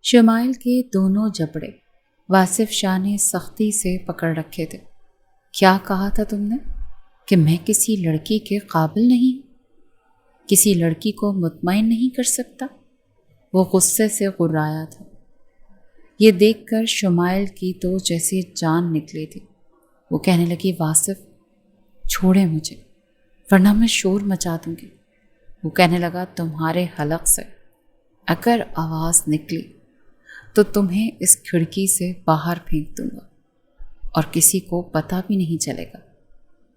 شمائل کے دونوں جبڑے واصف شاہ نے سختی سے پکڑ رکھے تھے۔ کیا کہا تھا تم نے کہ میں کسی لڑکی کے قابل نہیں، کسی لڑکی کو مطمئن نہیں کر سکتا؟ وہ غصے سے غرایا تھا۔ یہ دیکھ کر شمائل کی تو جیسے جان نکلی تھی۔ وہ کہنے لگی، واصف چھوڑے مجھے ورنہ میں شور مچا دوں گی۔ وہ کہنے لگا، تمہارے حلق سے اگر آواز نکلی تو تمہیں اس کھڑکی سے باہر پھینک دوں گا اور کسی کو پتہ بھی نہیں چلے گا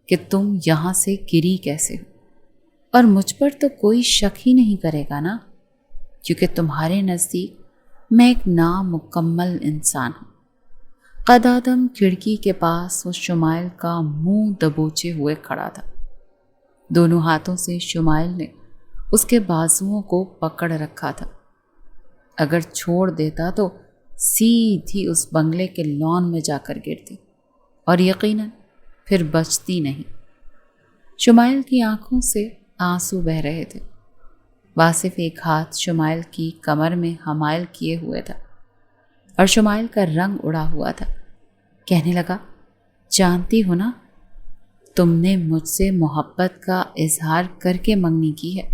کہ تم یہاں سے گری کیسے ہو، اور مجھ پر تو کوئی شک ہی نہیں کرے گا نا، کیونکہ تمہارے نزدیک میں ایک نامکمل انسان ہوں۔ قد آدم کھڑکی کے پاس وہ شمائل کا منہ دبوچے ہوئے کھڑا تھا۔ دونوں ہاتھوں سے شمائل نے اس کے بازوؤں کو پکڑ رکھا تھا۔ اگر چھوڑ دیتا تو سیدھی اس بنگلے کے لان میں جا کر گرتی اور یقیناً پھر بچتی نہیں۔ شمائل کی آنکھوں سے آنسو بہہ رہے تھے۔ واصف ایک ہاتھ شمائل کی کمر میں حمائل کیے ہوئے تھا اور شمائل کا رنگ اڑا ہوا تھا۔ کہنے لگا، جانتی ہو نا، تم نے مجھ سے محبت کا اظہار کر کے منگنی کی ہے،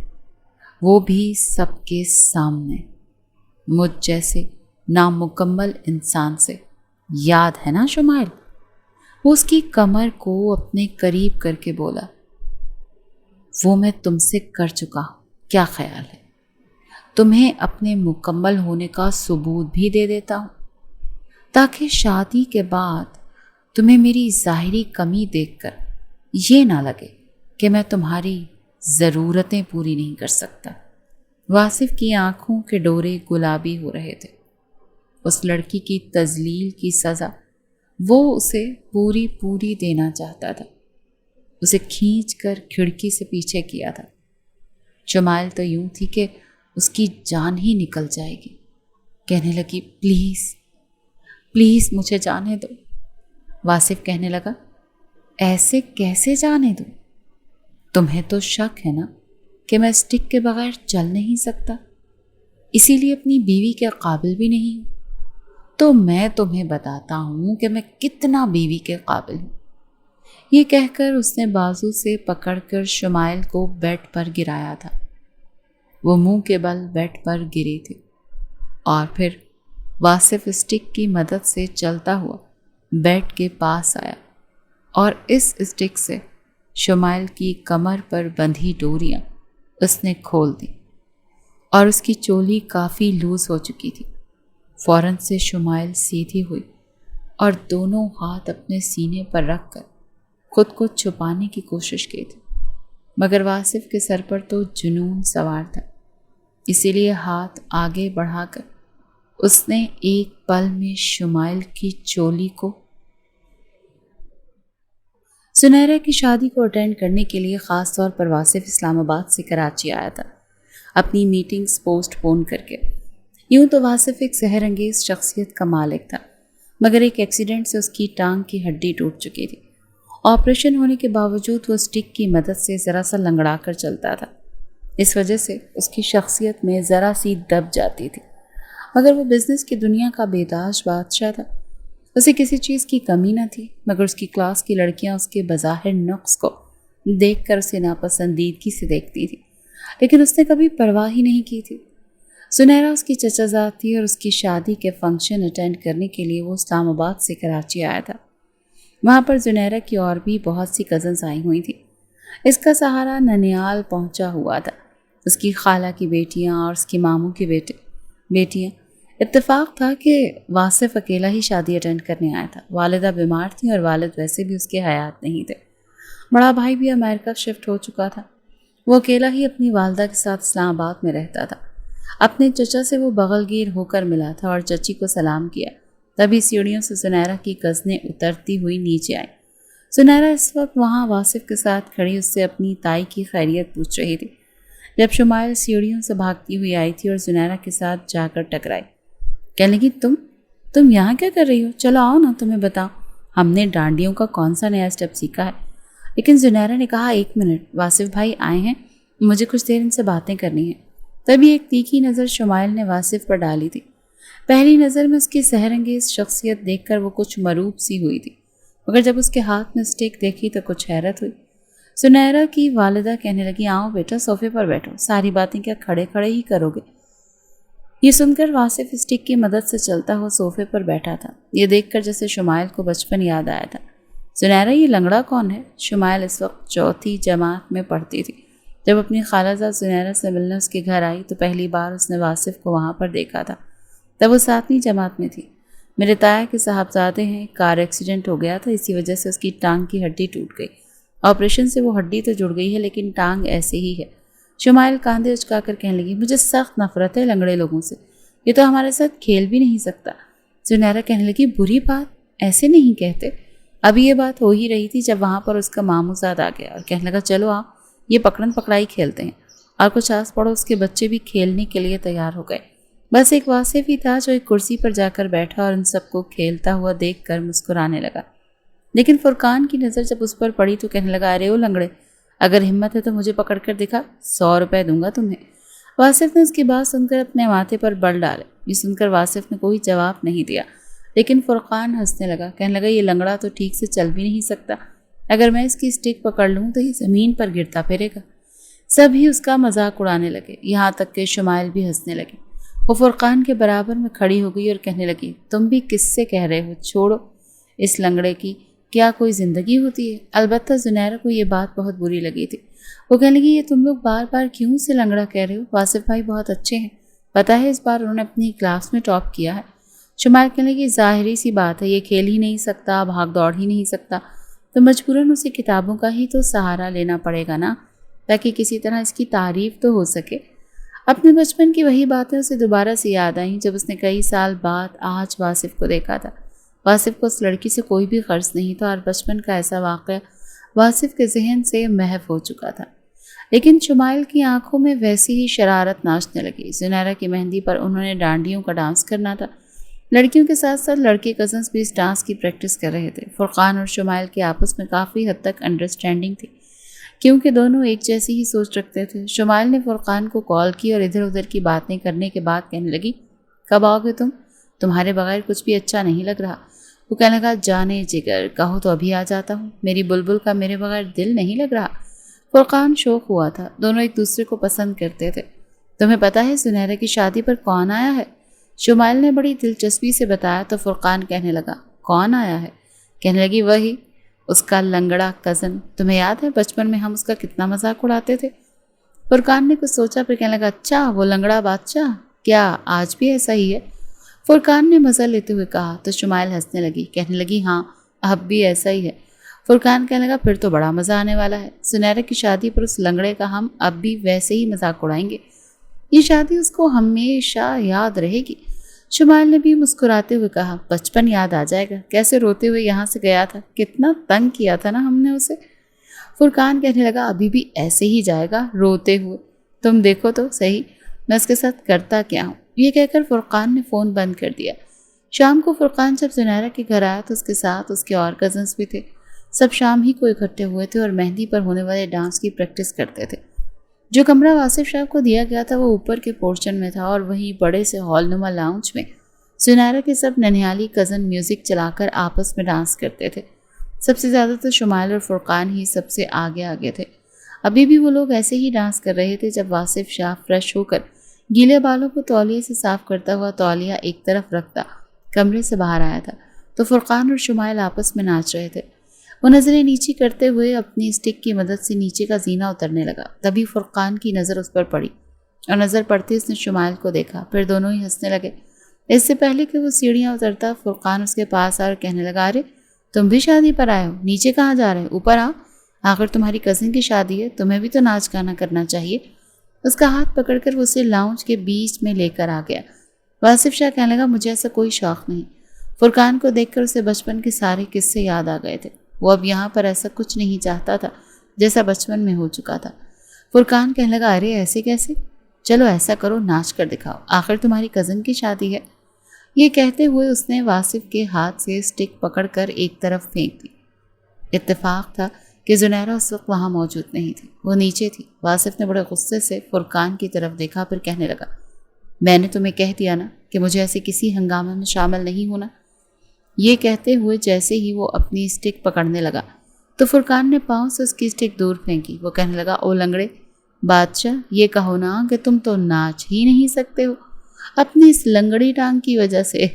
وہ بھی سب کے سامنے، مجھ جیسے نامکمل انسان سے۔ یاد ہے نا شمائل؟ وہ اس کی کمر کو اپنے قریب کر کے بولا، وہ میں تم سے کر چکا ہوں، کیا خیال ہے؟ تمہیں اپنے مکمل ہونے کا ثبوت بھی دے دیتا ہوں تاکہ شادی کے بعد تمہیں میری ظاہری کمی دیکھ کر یہ نہ لگے کہ میں تمہاری ضرورتیں پوری نہیں کر سکتا۔ واصف کی آنکھوں کے ڈورے گلابی ہو رہے تھے۔ اس لڑکی کی تذلیل کی سزا وہ اسے پوری دینا چاہتا تھا۔ اسے کھینچ کر کھڑکی سے پیچھے کیا تھا۔ شمائل تو یوں تھی کہ اس کی جان ہی نکل جائے گی۔ کہنے لگی، پلیز مجھے جانے دو۔ واصف کہنے لگا، ایسے کیسے جانے دو؟ تمہیں تو شک ہے نا کہ میں اسٹک کے بغیر چل نہیں سکتا، اسی لیے اپنی بیوی کے قابل بھی نہیں ہوں۔ تو میں تمہیں بتاتا ہوں کہ میں کتنا بیوی کے قابل ہوں۔ یہ کہہ کر اس نے بازو سے پکڑ کر شمائل کو بیڈ پر گرایا تھا۔ وہ منہ کے بل بیڈ پر گری تھی اور پھر واصف اسٹک کی مدد سے چلتا ہوا بیڈ کے پاس آیا اور اس اسٹک سے شمائل کی کمر پر بندھی ڈوریاں اس نے کھول دیں اور اس کی چولی کافی لوز ہو چکی تھی۔ فوراً سے شمائل سیدھی ہوئی اور دونوں ہاتھ اپنے سینے پر رکھ کر خود کو چھپانے کی کوشش کی تھی، مگر واصف کے سر پر تو جنون سوار تھا، اسی لیے ہاتھ آگے بڑھا کر اس نے ایک پل میں شمائل کی چولی کو۔ سنیرا کی شادی کو اٹینڈ کرنے کے لیے خاص طور پر واصف اسلام آباد سے کراچی آیا تھا، اپنی میٹنگز پوسٹ پون کر کے۔ یوں تو واصف ایک سحر انگیز شخصیت کا مالک تھا، مگر ایک ایکسیڈنٹ سے اس کی ٹانگ کی ہڈی ٹوٹ چکی تھی۔ آپریشن ہونے کے باوجود وہ اسٹک کی مدد سے ذرا سا لنگڑا کر چلتا تھا، اس وجہ سے اس کی شخصیت میں ذرا سی دب جاتی تھی، مگر وہ بزنس کی دنیا کا بےتاج بادشاہ تھا۔ اسے کسی چیز کی کمی نہ تھی، مگر اس کی کلاس کی لڑکیاں اس کے بظاہر نقص کو دیکھ کر اسے ناپسندیدگی سے دیکھتی تھی، لیکن اس نے کبھی پرواہ ہی نہیں کی تھی۔ سنیرا اس کی چچا زاد تھی اور اس کی شادی کے فنکشن اٹینڈ کرنے کے لیے وہ اسلام آباد سے کراچی آیا تھا۔ وہاں پر سنیرا کی اور بھی بہت سی کزنز آئی ہوئی تھیں۔ اس کا سہارا ننیال پہنچا ہوا تھا۔ اس کی خالہ کی بیٹیاں اور اس کی ماموں کی بیٹیاں۔ اتفاق تھا کہ واصف اکیلا ہی شادی اٹینڈ کرنے آیا تھا۔ والدہ بیمار تھیں اور والد ویسے بھی اس کے حیات نہیں تھے۔ بڑا بھائی بھی امریکہ شفٹ ہو چکا تھا۔ وہ اکیلا ہی اپنی والدہ کے ساتھ اسلام آباد میں رہتا تھا۔ اپنے چچا سے وہ بغل گیر ہو کر ملا تھا اور چچی کو سلام کیا۔ تبھی سیڑھیوں سے سنیرا کی کزنیں اترتی ہوئی نیچے آئیں۔ سنیرا اس وقت وہاں واصف کے ساتھ کھڑی اس سے اپنی تائی کی خیریت پوچھ رہی تھی، جب شمائل سیڑھیوں سے بھاگتی ہوئی آئی تھی اور سنیرا کے ساتھ جا کر ٹکرائی۔ کہنے لگی، تم یہاں کیا کر رہی ہو؟ چلو آؤ نا، تمہیں بتاؤ ہم نے ڈانڈیوں کا کون سا نیا اسٹیپ سیکھا ہے۔ لیکن سنیرا نے کہا، ایک منٹ، واصف بھائی آئے ہیں، مجھے کچھ دیر ان سے باتیں کرنی ہیں۔ تبھی ایک تیکھی نظر شمائل نے واصف پر ڈالی تھی۔ پہلی نظر میں اس کی سحر انگیز شخصیت دیکھ کر وہ کچھ مروب سی ہوئی تھی، مگر جب اس کے ہاتھ میں اسٹک دیکھی تو کچھ حیرت ہوئی۔ سنیرا کی والدہ کہنے لگی، آؤ بیٹا صوفے پر بیٹھو، ساری باتیں کیا کھڑے کھڑے ہی کرو گے؟ یہ سن کر واصف اسٹک کی مدد سے چلتا ہوا صوفے پر بیٹھا تھا۔ یہ دیکھ کر جیسے شمائل کو بچپن یاد آیا تھا۔ سنیرا، یہ لنگڑا کون ہے؟ شمائل اس وقت چوتھی جماعت میں پڑھتی تھی۔ جب اپنی خالہ زاد سنیرا سے ملنے اس کے گھر آئی تو پہلی بار اس نے واصف کو وہاں پر دیکھا تھا۔ تب وہ 7ویں جماعت میں تھی۔ میرے تایا کے صاحبزادے ہیں، کار ایکسیڈنٹ ہو گیا تھا، اسی وجہ سے اس کی ٹانگ کی ہڈی ٹوٹ گئی۔ آپریشن سے وہ ہڈی تو جڑ گئی ہے لیکن ٹانگ ایسے ہی ہے۔ شمائل کاندھے اچکا کر کہنے لگی، مجھے سخت نفرت ہے لنگڑے لوگوں سے، یہ تو ہمارے ساتھ کھیل بھی نہیں سکتا۔ سنیرا کہنے لگی، بری بات ایسے نہیں کہتے۔ ابھی یہ بات ہو ہی رہی تھی جب وہاں پر اس کا ماموں زاد آ گیا اور کہنے لگا، چلو آپ یہ پکڑن پکڑائی کھیلتے ہیں۔ اور کچھ آس پڑوس کے بچے بھی کھیلنے کے لیے تیار ہو گئے۔ بس ایک واصف ہی تھا جو ایک کرسی پر جا کر بیٹھا اور ان سب کو کھیلتا ہوا دیکھ کر مسکرانے لگا۔ لیکن فرقان کی نظر جب اس پر پڑی تو کہنے لگا، ارے او لنگڑے، اگر ہمت ہے تو مجھے پکڑ کر دکھا، 100 روپے دوں گا تمہیں۔ واصف نے اس کی بات سن کر اپنے ماتھے پر بل ڈالے۔ یہ سن کر واصف نے کوئی جواب نہیں دیا، لیکن فرقان ہنسنے لگا، کہنے لگا، یہ لنگڑا تو ٹھیک سے چل بھی نہیں سکتا، اگر میں اس کی اسٹک پکڑ لوں تو یہ زمین پر گرتا پھرے گا۔ سب ہی اس کا مذاق اڑانے لگے، یہاں تک کہ شمائل بھی ہنسنے لگے۔ وہ فرقان کے برابر میں کھڑی ہو گئی اور کہنے لگی، تم بھی کس سے کہہ رہے ہو؟ چھوڑو اس لنگڑے کی، کیا کوئی زندگی ہوتی ہے؟ البتہ زنیرہ کو یہ بات بہت بری لگی تھی۔ وہ کہنے لگی، یہ تم لوگ بار بار کیوں سے لنگڑا کہہ رہے ہو؟ واصف بھائی بہت اچھے ہیں، پتہ ہے اس بار انہوں نے اپنی کلاس میں ٹاپ کیا ہے۔ شمائل کہنے لگی، ظاہری سی بات ہے، یہ کھیل ہی نہیں سکتا، بھاگ دوڑ ہی نہیں سکتا، تو مجبوراً اسے کتابوں کا ہی تو سہارا لینا پڑے گا نا، تاکہ کسی طرح اس کی تعریف تو ہو سکے۔ اپنے بچپن کی وہی باتیں اسے دوبارہ سے یاد آئیں جب اس نے کئی سال بعد آج واصف کو دیکھا تھا۔ واصف کو اس لڑکی سے کوئی بھی غرض نہیں تھا اور بچپن کا ایسا واقعہ واصف کے ذہن سے محو ہو چکا تھا۔ لیکن شمائل کی آنکھوں میں ویسی ہی شرارت ناچنے لگی۔ زنیرہ کی مہندی پر انہوں نے ڈانڈیوں کا ڈانس کرنا تھا۔ لڑکیوں کے ساتھ ساتھ لڑکے کزنس بھی اس ڈانس کی پریکٹس کر رہے تھے۔ فرقان اور شمائل کے آپس میں کافی حد تک انڈرسٹینڈنگ تھی، کیونکہ دونوں ایک جیسی ہی سوچ رکھتے تھے۔ شمائل نے فرقان کو کال کی اور ادھر ادھر کی باتیں کرنے کے بعد کہنے لگی، کب آؤ گے تم؟ تمہارے بغیر کچھ بھی اچھا نہیں لگ رہا۔ وہ کہنے لگا، جانے جگر، کہو تو ابھی آ جاتا ہوں، میری بلبل کا میرے بغیر دل نہیں لگ رہا۔ فرقان شوق ہوا تھا، دونوں ایک دوسرے کو پسند کرتے تھے۔ تمہیں پتہ ہے زنیرہ کی شادی پر کون آیا ہے؟ شمائل نے بڑی دلچسپی سے بتایا تو فرقان کہنے لگا، کون آیا ہے؟ کہنے لگی، وہی اس کا لنگڑا کزن، تمہیں یاد ہے بچپن میں ہم اس کا کتنا مذاق اڑاتے تھے؟ فرقان نے کچھ سوچا پھر کہنے لگا، اچھا وہ لنگڑا بادشاہ، کیا آج بھی ایسا ہی ہے؟ فرقان نے مزہ لیتے ہوئے کہا تو شمائل ہنسنے لگی، کہنے لگی، ہاں اب بھی ایسا ہی ہے۔ فرقان کہنے لگا، پھر تو بڑا مزہ آنے والا ہے، زنیرہ کی شادی پر اس لنگڑے کا ہم اب بھی ویسے ہی مذاق اڑائیں گے، یہ شادی اس کو ہمیشہ یاد رہے گی۔ شمائل نے بھی مسکراتے ہوئے کہا، بچپن یاد آ جائے گا، کیسے روتے ہوئے یہاں سے گیا تھا، کتنا تنگ کیا تھا نا ہم نے اسے۔ فرقان کہنے لگا، ابھی بھی ایسے ہی جائے گا روتے ہوئے، تم دیکھو تو صحیح میں اس کے ساتھ کرتا کیا ہوں۔ یہ کہہ کر فرقان نے فون بند کر دیا۔ شام کو فرقان جب زنیرہ کے گھر آیا تو اس کے ساتھ اس کے اور کزنس بھی تھے۔ سب شام ہی کو اکٹھے ہوئے تھے اور مہندی پر ہونے والے ڈانس کی پریکٹس کرتے تھے۔ جو کمرہ واصف صاحب کو دیا گیا تھا وہ اوپر کے پورشن میں تھا اور وہیں بڑے سے ہال نما لاؤنج میں زنیرہ کے سب ننیالی کزن میوزک چلا کر آپس میں ڈانس کرتے تھے۔ سب سے زیادہ تو شمائل اور فرقان ہی سب سے آگے آگے تھے۔ ابھی بھی وہ لوگ ایسے ہی ڈانس کر رہے تھے جب واصف شاہ فریش ہو کر گیلے بالوں کو تولیے سے صاف کرتا ہوا تولیہ ایک طرف رکھتا کمرے سے باہر آیا تھا تو فرقان اور شمائل آپس میں ناچ رہے تھے۔ وہ نظریں نیچی کرتے ہوئے اپنی اسٹک کی مدد سے نیچے کا زینہ اترنے لگا۔ تبھی فرقان کی نظر اس پر پڑی اور نظر پڑتے اس نے شمائل کو دیکھا، پھر دونوں ہی ہنسنے لگے۔ اس سے پہلے کہ وہ سیڑھیاں اترتا فرقان اس کے پاس آ اور کہنے لگا، ارے تم بھی شادی پر آئے ہو، نیچے کہاں جا رہے ہو؟ اوپر آؤ، آخر تمہاری کزن کی شادی ہے، تمہیں بھی تو ناچ گانا کرنا چاہیے۔ اس کا ہاتھ پکڑ کر وہ اسے لاؤنج کے بیچ میں لے کر آ گیا۔ واصف شاہ کہنے لگا، مجھے ایسا کوئی شوق نہیں۔ فرقان کو دیکھ کر اسے بچپن کے سارے قصے یاد آ گئے تھے۔ وہ اب یہاں پر ایسا کچھ نہیں چاہتا تھا جیسا بچپن میں ہو چکا تھا۔ فرقان کہنے لگا، ارے ایسے کیسے؟ چلو ایسا کرو، ناچ کر دکھاؤ، آخر تمہاری کزن کی شادی ہے۔ یہ کہتے ہوئے اس نے واصف کے ہاتھ سے اسٹک پکڑ کر ایک طرف پھینک دی۔ اتفاق تھا کہ زنیرہ اس وقت وہاں موجود نہیں تھی، وہ نیچے تھی۔ واصف نے بڑے غصے سے فرقان کی طرف دیکھا پھر کہنے لگا، میں نے تمہیں کہہ دیا نا کہ مجھے ایسے کسی ہنگامے میں شامل نہیں ہونا۔ یہ کہتے ہوئے جیسے ہی وہ اپنی اسٹک پکڑنے لگا تو فرقان نے پاؤں سے اس کی اسٹک دور پھینکی۔ وہ کہنے لگا، او لنگڑے بادشاہ، یہ کہو نا کہ تم تو ناچ ہی نہیں سکتے ہو اپنی اس لنگڑی ٹانگ کی وجہ سے۔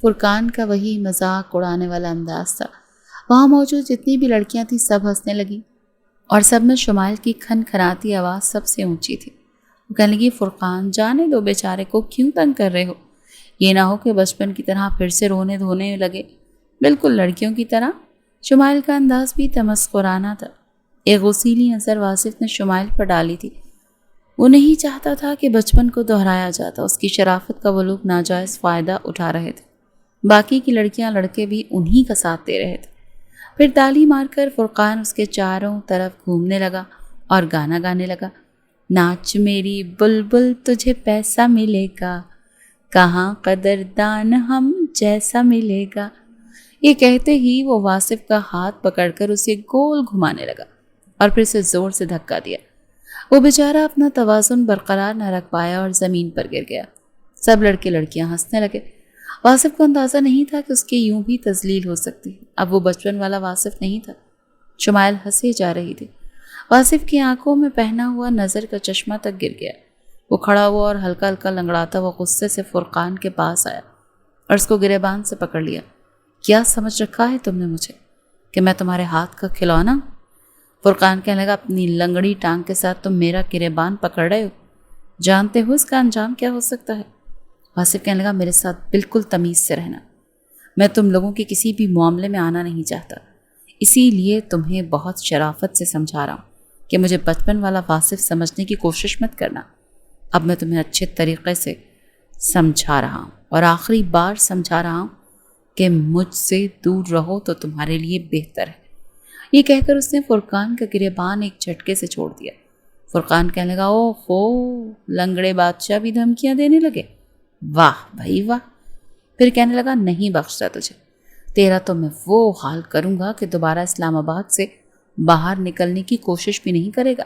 فرقان کا وہی مذاق اڑانے والا انداز تھا۔ وہاں موجود جتنی بھی لڑکیاں تھیں سب ہنسنے لگیں اور سب میں شمائل کی کھن کھناتی آواز سب سے اونچی تھی۔ وہ کہنے لگی، فرقان جانے دو بیچارے کو، کیوں تنگ کر رہے ہو؟ یہ نہ ہو کہ بچپن کی طرح پھر سے رونے دھونے لگے، بالکل لڑکیوں کی طرح۔ شمائل کا انداز بھی تمسخرانہ تھا۔ ایک غصیلی نظر واصف نے شمائل پر ڈالی تھی۔ وہ نہیں چاہتا تھا کہ بچپن کو دہرایا جاتا۔ اس کی شرافت کا وہ لوگ ناجائز فائدہ اٹھا رہے تھے۔ باقی کی لڑکیاں لڑکے بھی انہی کا ساتھ دے رہے تھے۔ پھر تالی مار کر فرقان اس کے چاروں طرف گھومنے لگا اور گانا گانے لگا، ناچ میری بلبل تجھے پیسہ ملے گا، کہاں قدردان ہم جیسا ملے گا۔ یہ کہتے ہی وہ واصف کا ہاتھ پکڑ کر اسے گول گھمانے لگا اور پھر اسے زور سے دھکا دیا۔ وہ بیچارہ اپنا توازن برقرار نہ رکھ پایا اور زمین پر گر گیا۔ سب لڑکے لڑکیاں ہنسنے لگے۔ واصف کو اندازہ نہیں تھا کہ اس کی یوں بھی تذلیل ہو سکتی۔ اب وہ بچپن والا واصف نہیں تھا۔ شمائل ہنسے جا رہی تھی۔ واصف کی آنکھوں میں پہنا ہوا نظر کا چشمہ تک گر گیا۔ وہ کھڑا ہوا اور ہلکا ہلکا لنگڑاتا ہوا غصے سے فرقان کے پاس آیا اور اس کو گریبان سے پکڑ لیا۔ کیا سمجھ رکھا ہے تم نے مجھے کہ میں تمہارے ہاتھ کا کھلونا؟ فرقان کہنے لگا، اپنی لنگڑی ٹانگ کے ساتھ تم میرا گریبان پکڑ رہے ہو، جانتے ہو اس کا انجام کیا ہو سکتا ہے؟ واصف کہنے لگا، میرے ساتھ بالکل تمیز سے رہنا، میں تم لوگوں کے کسی بھی معاملے میں آنا نہیں چاہتا، اسی لیے تمہیں بہت شرافت سے سمجھا رہا ہوں کہ مجھے بچپن والا واصف سمجھنے کی کوشش مت کرنا۔ اب میں تمہیں اچھے طریقے سے سمجھا رہا ہوں اور آخری بار سمجھا رہا ہوں کہ مجھ سے دور رہو تو تمہارے لیے بہتر ہے۔ یہ کہہ کر اس نے فرقان کا گریبان ایک جھٹکے سے چھوڑ دیا۔ فرقان کہنے لگا، او ہو، لنگڑے بادشاہ بھی دھمکیاں دینے لگے، واہ بھائی واہ۔ پھر کہنے لگا، نہیں بخشتا تجھے، تیرا تو میں وہ حال کروں گا کہ دوبارہ اسلام آباد سے باہر نکلنے کی کوشش بھی نہیں کرے گا۔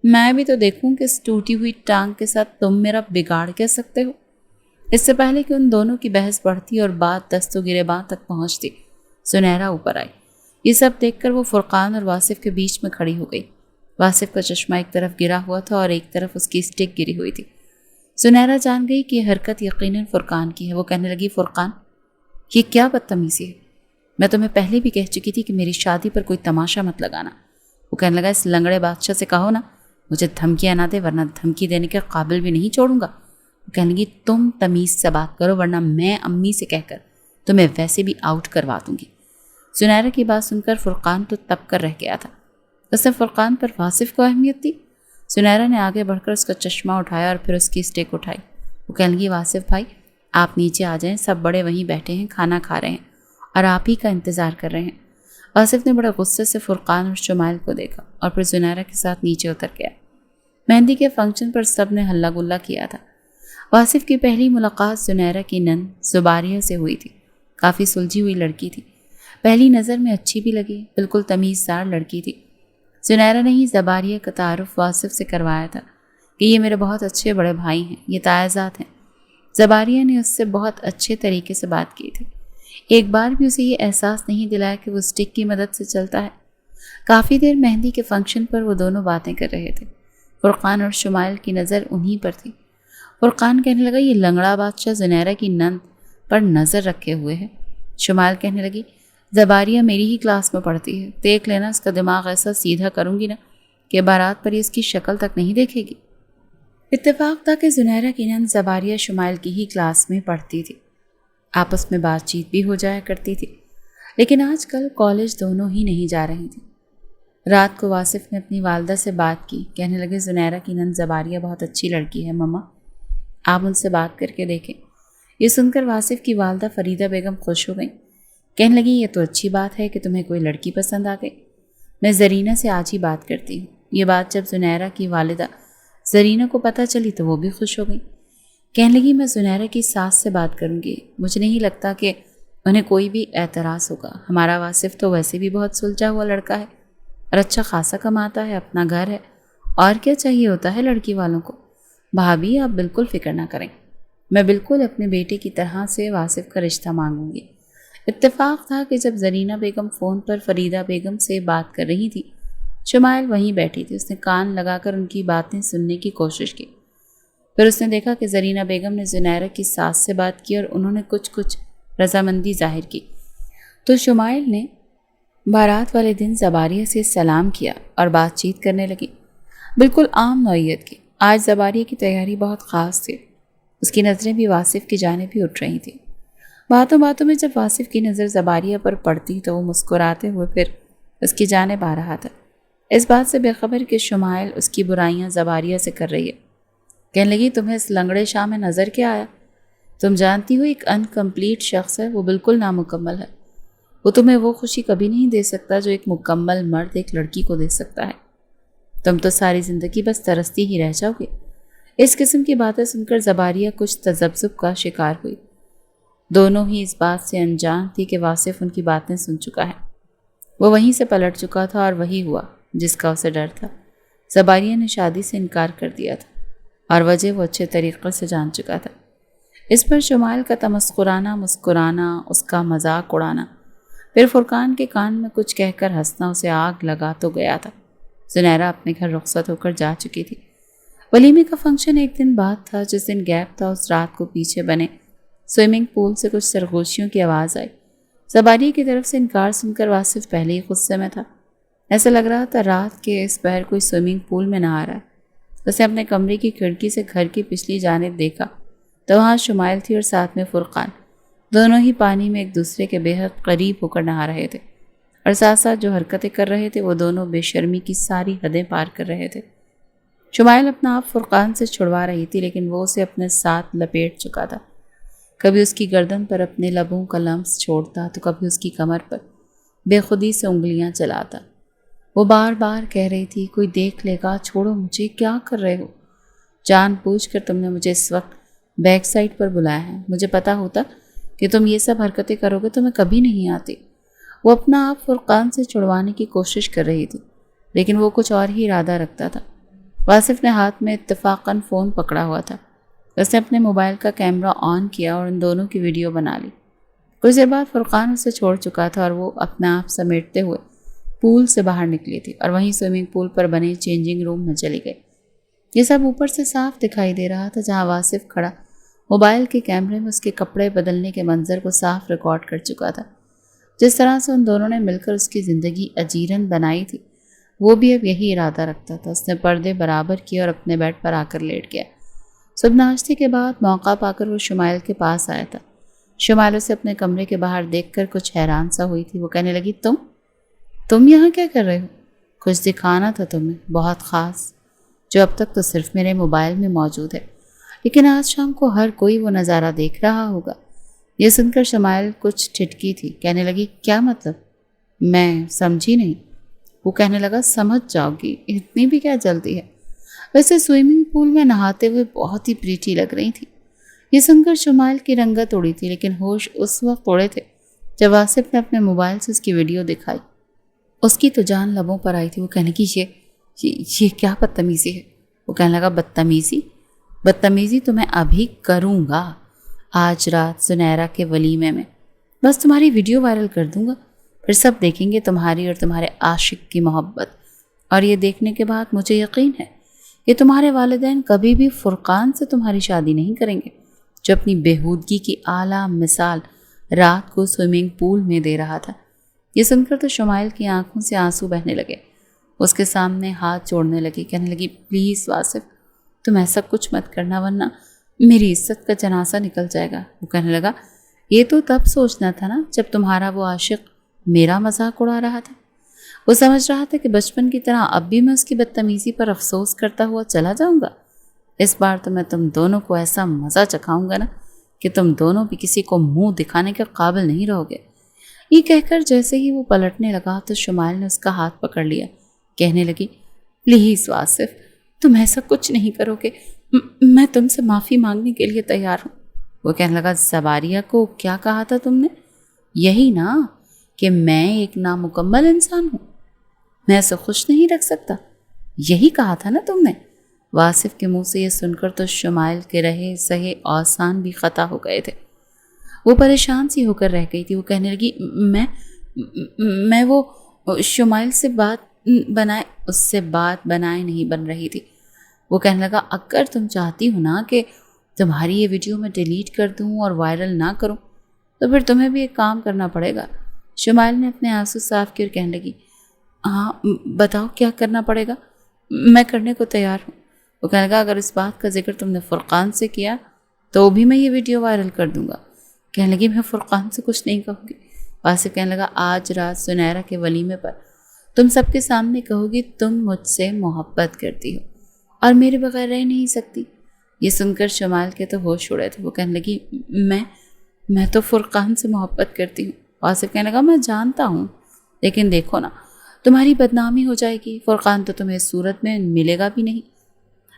میں بھی تو دیکھوں کہ اس ٹوٹی ہوئی ٹانگ کے ساتھ تم میرا بگاڑ کہہ سکتے ہو۔ اس سے پہلے کہ ان دونوں کی بحث بڑھتی اور بات دست و گریباں تک پہنچتی، سنیرا اوپر آئی۔ یہ سب دیکھ کر وہ فرقان اور واصف کے بیچ میں کھڑی ہو گئی۔ واصف کا چشمہ ایک طرف گرا ہوا تھا اور ایک طرف اس کی اسٹک گری ہوئی تھی۔ سنیرا جان گئی کہ یہ حرکت یقیناً فرقان کی ہے۔ وہ کہنے لگی، فرقان، یہ کیا بدتمیزی ہے؟ میں تمہیں پہلے بھی کہہ چکی تھی کہ میری شادی پر کوئی تماشا مت لگانا۔ وہ کہنے لگا، اس لنگڑے بادشاہ سے کہو نا مجھے دھمکیاں نہ دے، ورنہ دھمکی دینے کے قابل بھی نہیں چھوڑوں گا۔ وہ کہنے لگی، تم تمیز سے بات کرو ورنہ میں امی سے کہہ کر تمہیں ویسے بھی آؤٹ کروا دوں گی۔ سنیرا کی بات سن کر فرقان تو تب کر رہ گیا تھا۔ اس نے فرقان پر واصف کو اہمیت دی۔ سنیرا نے آگے بڑھ کر اس کا چشمہ اٹھایا اور پھر اس کی اسٹیک اٹھائی۔ وہ کہنے لگی، واصف بھائی آپ نیچے آ جائیں، سب بڑے وہیں بیٹھے ہیں، کھانا کھا رہے ہیں اور آپ ہی کا انتظار کر رہے ہیں۔ واصف نے بڑے غصے سے فرقان اور شمائل کو دیکھا اور پھر سنیرا کے ساتھ نیچے اتر گیا۔ مہندی کے فنکشن پر سب نے ہلہ گلہ کیا تھا۔ واصف کی پہلی ملاقات سنیرا کی نند زباریہ سے ہوئی تھی۔ کافی سلجھی ہوئی لڑکی تھی، پہلی نظر میں اچھی بھی لگی، بالکل تمیزدار لڑکی تھی۔ سنیرا نے ہی زباریہ کا تعارف واصف سے کروایا تھا کہ یہ میرے بہت اچھے بڑے بھائی ہیں، یہ تائزات ہیں۔ زباریہ نے اس سے بہت اچھے طریقے سے بات کی تھی، ایک بار بھی اسے یہ احساس نہیں دلایا کہ وہ اسٹک کی مدد سے چلتا ہے۔ کافی دیر مہندی کے فنکشن پر وہ دونوں باتیں کر رہے تھے۔ فرقان اور شمائل کی نظر انہی پر تھی۔ فرقان کہنے لگا، یہ لنگڑا بادشاہ سنیرا کی نند پر نظر رکھے ہوئے ہے۔ شمائل کہنے لگی، زباریہ میری ہی کلاس میں پڑھتی ہے، دیکھ لینا اس کا دماغ ایسا سیدھا کروں گی نا کہ بارات پر اس کی شکل تک نہیں دیکھے گی۔ اتفاق تھا کہ سنیرا کی نند زباریہ شمائل کی ہی کلاس میں پڑھتی تھی، آپس میں بات چیت بھی ہو جایا کرتی تھی، لیکن آج کل کالج دونوں ہی نہیں جا رہی تھیں۔ رات کو واصف نے اپنی والدہ سے بات کی، کہنے لگے، سنیرا کی نند زباریہ بہت اچھی لڑکی ہے مما، آپ ان سے بات کر کے دیکھیں۔ یہ سن کر واصف کی والدہ فریدہ بیگم خوش ہو گئیں، کہنے لگی، یہ تو اچھی بات ہے کہ تمہیں کوئی لڑکی پسند آ گئی، میں زرینہ سے آج ہی بات کرتی ہوں۔ یہ بات جب سنیرا کی والدہ زرینہ کو پتہ چلی تو وہ بھی خوش ہو گئی، کہنے لگی، میں سنیرا کی ساس سے بات کروں گی، مجھے نہیں لگتا کہ انہیں کوئی بھی اعتراض ہوگا، ہمارا واصف تو ویسے بھی بہت سلجھا ہوا لڑکا ہے اور اچھا خاصا کماتا ہے، اپنا گھر ہے، اور کیا چاہیے ہوتا ہے لڑکی والوں کو۔ بھابھی آپ بالکل فکر نہ کریں، میں بالکل اپنے بیٹے کی طرح سے واصف کا رشتہ مانگوں گی۔ اتفاق تھا کہ جب زرینہ بیگم فون پر فریدہ بیگم سے بات کر رہی تھی، شمائل وہیں بیٹھی تھی۔ اس نے کان لگا کر ان کی باتیں سننے کی کوشش کی۔ پھر اس نے دیکھا کہ زرینہ بیگم نے زنیرہ کی ساس سے بات کی اور انہوں نے کچھ رضامندی ظاہر کی۔ تو شمائل نے بارات والے دن زباریہ سے سلام کیا اور بات چیت کرنے لگی، بالکل عام نوعیت کی۔ آج زباریہ کی تیاری بہت خاص تھی، اس کی نظریں بھی واصف کی جانب ہی اٹھ رہی تھیں۔ باتوں باتوں میں جب واصف کی نظر زباریہ پر پڑتی تو وہ مسکراتے ہوئے پھر اس کی جانب آ رہا تھا، اس بات سے بے خبر کہ شمائل اس کی برائیاں زباریہ سے کر رہی ہے۔ کہنے لگی، تمہیں اس لنگڑے شاہ میں نظر کیا آیا؟ تم جانتی ہو ایک انکمپلیٹ شخص ہے، وہ بالکل نامکمل ہے۔ وہ تمہیں وہ خوشی کبھی نہیں دے سکتا جو ایک مکمل مرد ایک لڑکی کو دے سکتا ہے۔ تم تو ساری زندگی بس ترستی ہی رہ جاؤ گے۔ اس قسم کی باتیں سن کر زباریہ کچھ تذبذب کا شکار ہوئی۔ دونوں ہی اس بات سے انجان تھی کہ واصف ان کی باتیں سن چکا ہے۔ وہ وہیں سے پلٹ چکا تھا اور وہی ہوا جس کا اسے ڈر تھا۔ زباریہ نے شادی سے انکار کر دیا تھا اور وجہ وہ اچھے طریقے سے جان چکا تھا۔ اس پر شمائل کا تمسخرانہ مسکرانا، اس کا مذاق اڑانا، پھر فرقان کے کان میں کچھ کہہ کر ہنسنا اسے آگ لگا تو گیا تھا۔ زنیرہ اپنے گھر رخصت ہو کر جا چکی تھی۔ ولیمے کا فنکشن ایک دن بعد تھا، جس دن گیپ تھا۔ اس رات کو پیچھے بنے سوئمنگ پول سے کچھ سرگوشیوں کی آواز آئی۔ زباریہ کی طرف سے انکار سن کر واصف پہلے ہی غصے میں تھا۔ ایسا لگ رہا تھا رات کے اس پہر کوئی سوئمنگ پول میں نہا رہا ہے۔ اسے اپنے کمرے کی کھڑکی سے گھر کی پچھلی جانب دیکھا تو وہاں شمائل تھی اور ساتھ میں فرقان۔ دونوں ہی پانی میں ایک دوسرے کے بے حد قریب ہو کر نہا رہے تھے اور ساتھ ساتھ جو حرکتیں کر رہے تھے وہ دونوں بے شرمی کی ساری حدیں پار کر رہے تھے۔ شمائل اپنا آپ فرقان سے چھڑوا رہی تھی، لیکن وہ اسے اپنے ساتھ لپیٹ چکا تھا۔ کبھی اس کی گردن پر اپنے لبوں کا لمس چھوڑتا تو کبھی اس کی کمر پر بے خودی سے انگلیاں چلاتا۔ وہ بار بار کہہ رہی تھی، کوئی دیکھ لے گا، چھوڑو مجھے، کیا کر رہے ہو؟ جان بوجھ کر تم نے مجھے اس وقت بیک سائڈ پر بلایا ہے۔ مجھے پتا ہوتا کہ تم یہ سب حرکتیں کرو گے تو میں کبھی نہیں آتی۔ وہ اپنا آپ فرقان سے چھڑوانے کی کوشش کر رہی تھی، لیکن وہ کچھ اور ہی ارادہ رکھتا تھا۔ واصف نے ہاتھ میں اتفاقاً فون پکڑا ہوا تھا۔ اس نے اپنے موبائل کا کیمرہ آن کیا اور ان دونوں کی ویڈیو بنا لی۔ کچھ دیر بعد فرقان اسے چھوڑ چکا تھا اور وہ اپنا آپ سمیٹتے ہوئے پول سے باہر نکلی تھی اور وہیں سوئمنگ پول پر بنے چینجنگ روم میں چلی گئی۔ یہ سب اوپر سے صاف دکھائی دے رہا تھا، جہاں واصف کھڑا موبائل کے کیمرے میں اس کے کپڑے بدلنے کے منظر کو صاف ریکارڈ کر چکا تھا۔ جس طرح سے ان دونوں نے مل کر اس کی زندگی اجیرن بنائی تھی، وہ بھی اب یہی ارادہ رکھتا تھا۔ اس نے پردے برابر کیے اور اپنے بیڈ پر آ کر لیٹ گیا۔ صبح ناشتے کے بعد موقع پا کر وہ شمائل کے پاس آیا تھا۔ شمائل اسے اپنے کمرے کے باہر دیکھ کر کچھ حیران سا ہوئی تھی۔ وہ کہنے لگی، تم یہاں کیا کر رہے ہو؟ کچھ دکھانا تھا تمہیں، بہت خاص، جو اب تک تو صرف میرے موبائل میں موجود ہے، لیکن آج شام کو ہر کوئی وہ نظارہ دیکھ رہا ہوگا۔ یہ سن کر شمائل کچھ ٹھٹکی تھی، کہنے لگی، کیا مطلب؟ میں سمجھی نہیں۔ وہ کہنے لگا، سمجھ جاؤ گی، اتنی بھی کیا جلدی ہے؟ ویسے سوئمنگ پول میں نہاتے ہوئے بہت ہی پریٹی لگ رہی تھی۔ یہ سن کر شمائل کی رنگت اڑی تھی، لیکن ہوش اس وقت اڑے تھے جب واصف نے اپنے موبائل سے اس کی ویڈیو دکھائی۔ اس کی تو جان لبوں پر آئی تھی۔ وہ کہنے کی، یہ کیا بدتمیزی ہے؟ وہ کہنے لگا، بدتمیزی تو میں ابھی کروں گا، آج رات زنیرہ کے ولیمے میں، بس تمہاری ویڈیو وائرل کر دوں گا، پھر سب دیکھیں گے تمہاری اور تمہارے عاشق کی محبت۔ اور یہ دیکھنے کے بعد مجھے یقین ہے کہ تمہارے والدین کبھی بھی فرقان سے تمہاری شادی نہیں کریں گے، جو اپنی بےہودگی کی اعلیٰ مثال رات کو سوئمنگ پول میں دے رہا تھا۔ یہ سن کر تو شمائل کی آنکھوں سے آنسو بہنے لگے۔ اس کے سامنے ہاتھ جوڑنے لگی، کہنے لگی، پلیز واصف، تم ایسا کچھ مت کرنا، ورنہ میری عزت کا جنازہ نکل جائے گا۔ وہ کہنے لگا، یہ تو تب سوچنا تھا نا جب تمہارا وہ عاشق میرا مذاق اڑا رہا تھا۔ وہ سمجھ رہا تھا کہ بچپن کی طرح اب بھی میں اس کی بدتمیزی پر افسوس کرتا ہوا چلا جاؤں گا۔ اس بار تو میں تم دونوں کو ایسا مزہ چکھاؤں گا نا کہ تم دونوں بھی کسی کو منہ دکھانے کے قابل نہیں رہو گے۔ یہ کہہ کر جیسے ہی وہ پلٹنے لگا تو شمائل نے اس کا ہاتھ پکڑ لیا، کہنے لگی، پلیز واصف، تم ایسا کچھ نہیں کرو گے، میں تم سے معافی مانگنے کے لیے تیار ہوں۔ وہ کہنے لگا، زباریہ کو کیا کہا تھا تم نے؟ یہی نا کہ میں ایک نامکمل انسان ہوں، میں اسے خوش نہیں رکھ سکتا، یہی کہا تھا نا تم نے؟ واصف کے منہ سے یہ سن کر تو شمائل کے رہے سہے آسان بھی خطا ہو گئے تھے۔ وہ پریشان سی ہو کر رہ گئی تھی۔ وہ کہنے لگی میں وہ شمائل سے اس سے بات بنائے نہیں بن رہی تھی۔ وہ کہنے لگا اگر تم چاہتی ہو نا کہ تمہاری یہ ویڈیو میں ڈیلیٹ کر دوں اور وائرل نہ کروں تو پھر تمہیں بھی ایک کام کرنا پڑے گا۔ شمائل نے اپنے آنسو صاف کیے اور کہنے لگی ہاں بتاؤ کیا کرنا پڑے گا، میں کرنے کو تیار ہوں۔ وہ کہنے لگا اگر اس بات کا ذکر تم نے فرقان سے کیا تو بھی میں یہ ویڈیو وائرل کر دوں گا۔ کہنے لگی میں فرقان سے کچھ نہیں کہوں گی۔ واصف کہنے لگا آج رات سنیرا کے ولیمے پر تم سب کے سامنے کہو گی تم مجھ سے محبت کرتی ہو اور میرے بغیر رہ نہیں سکتی۔ یہ سن کر شمائل کے تو ہوش اڑے تھے۔ وہ کہنے لگی میں تو فرقان سے محبت کرتی ہوں۔ واصف کہنے لگا میں جانتا ہوں، لیکن دیکھو نا تمہاری بدنامی ہو جائے گی، فرقان تو تمہیں اس صورت میں ملے گا بھی نہیں۔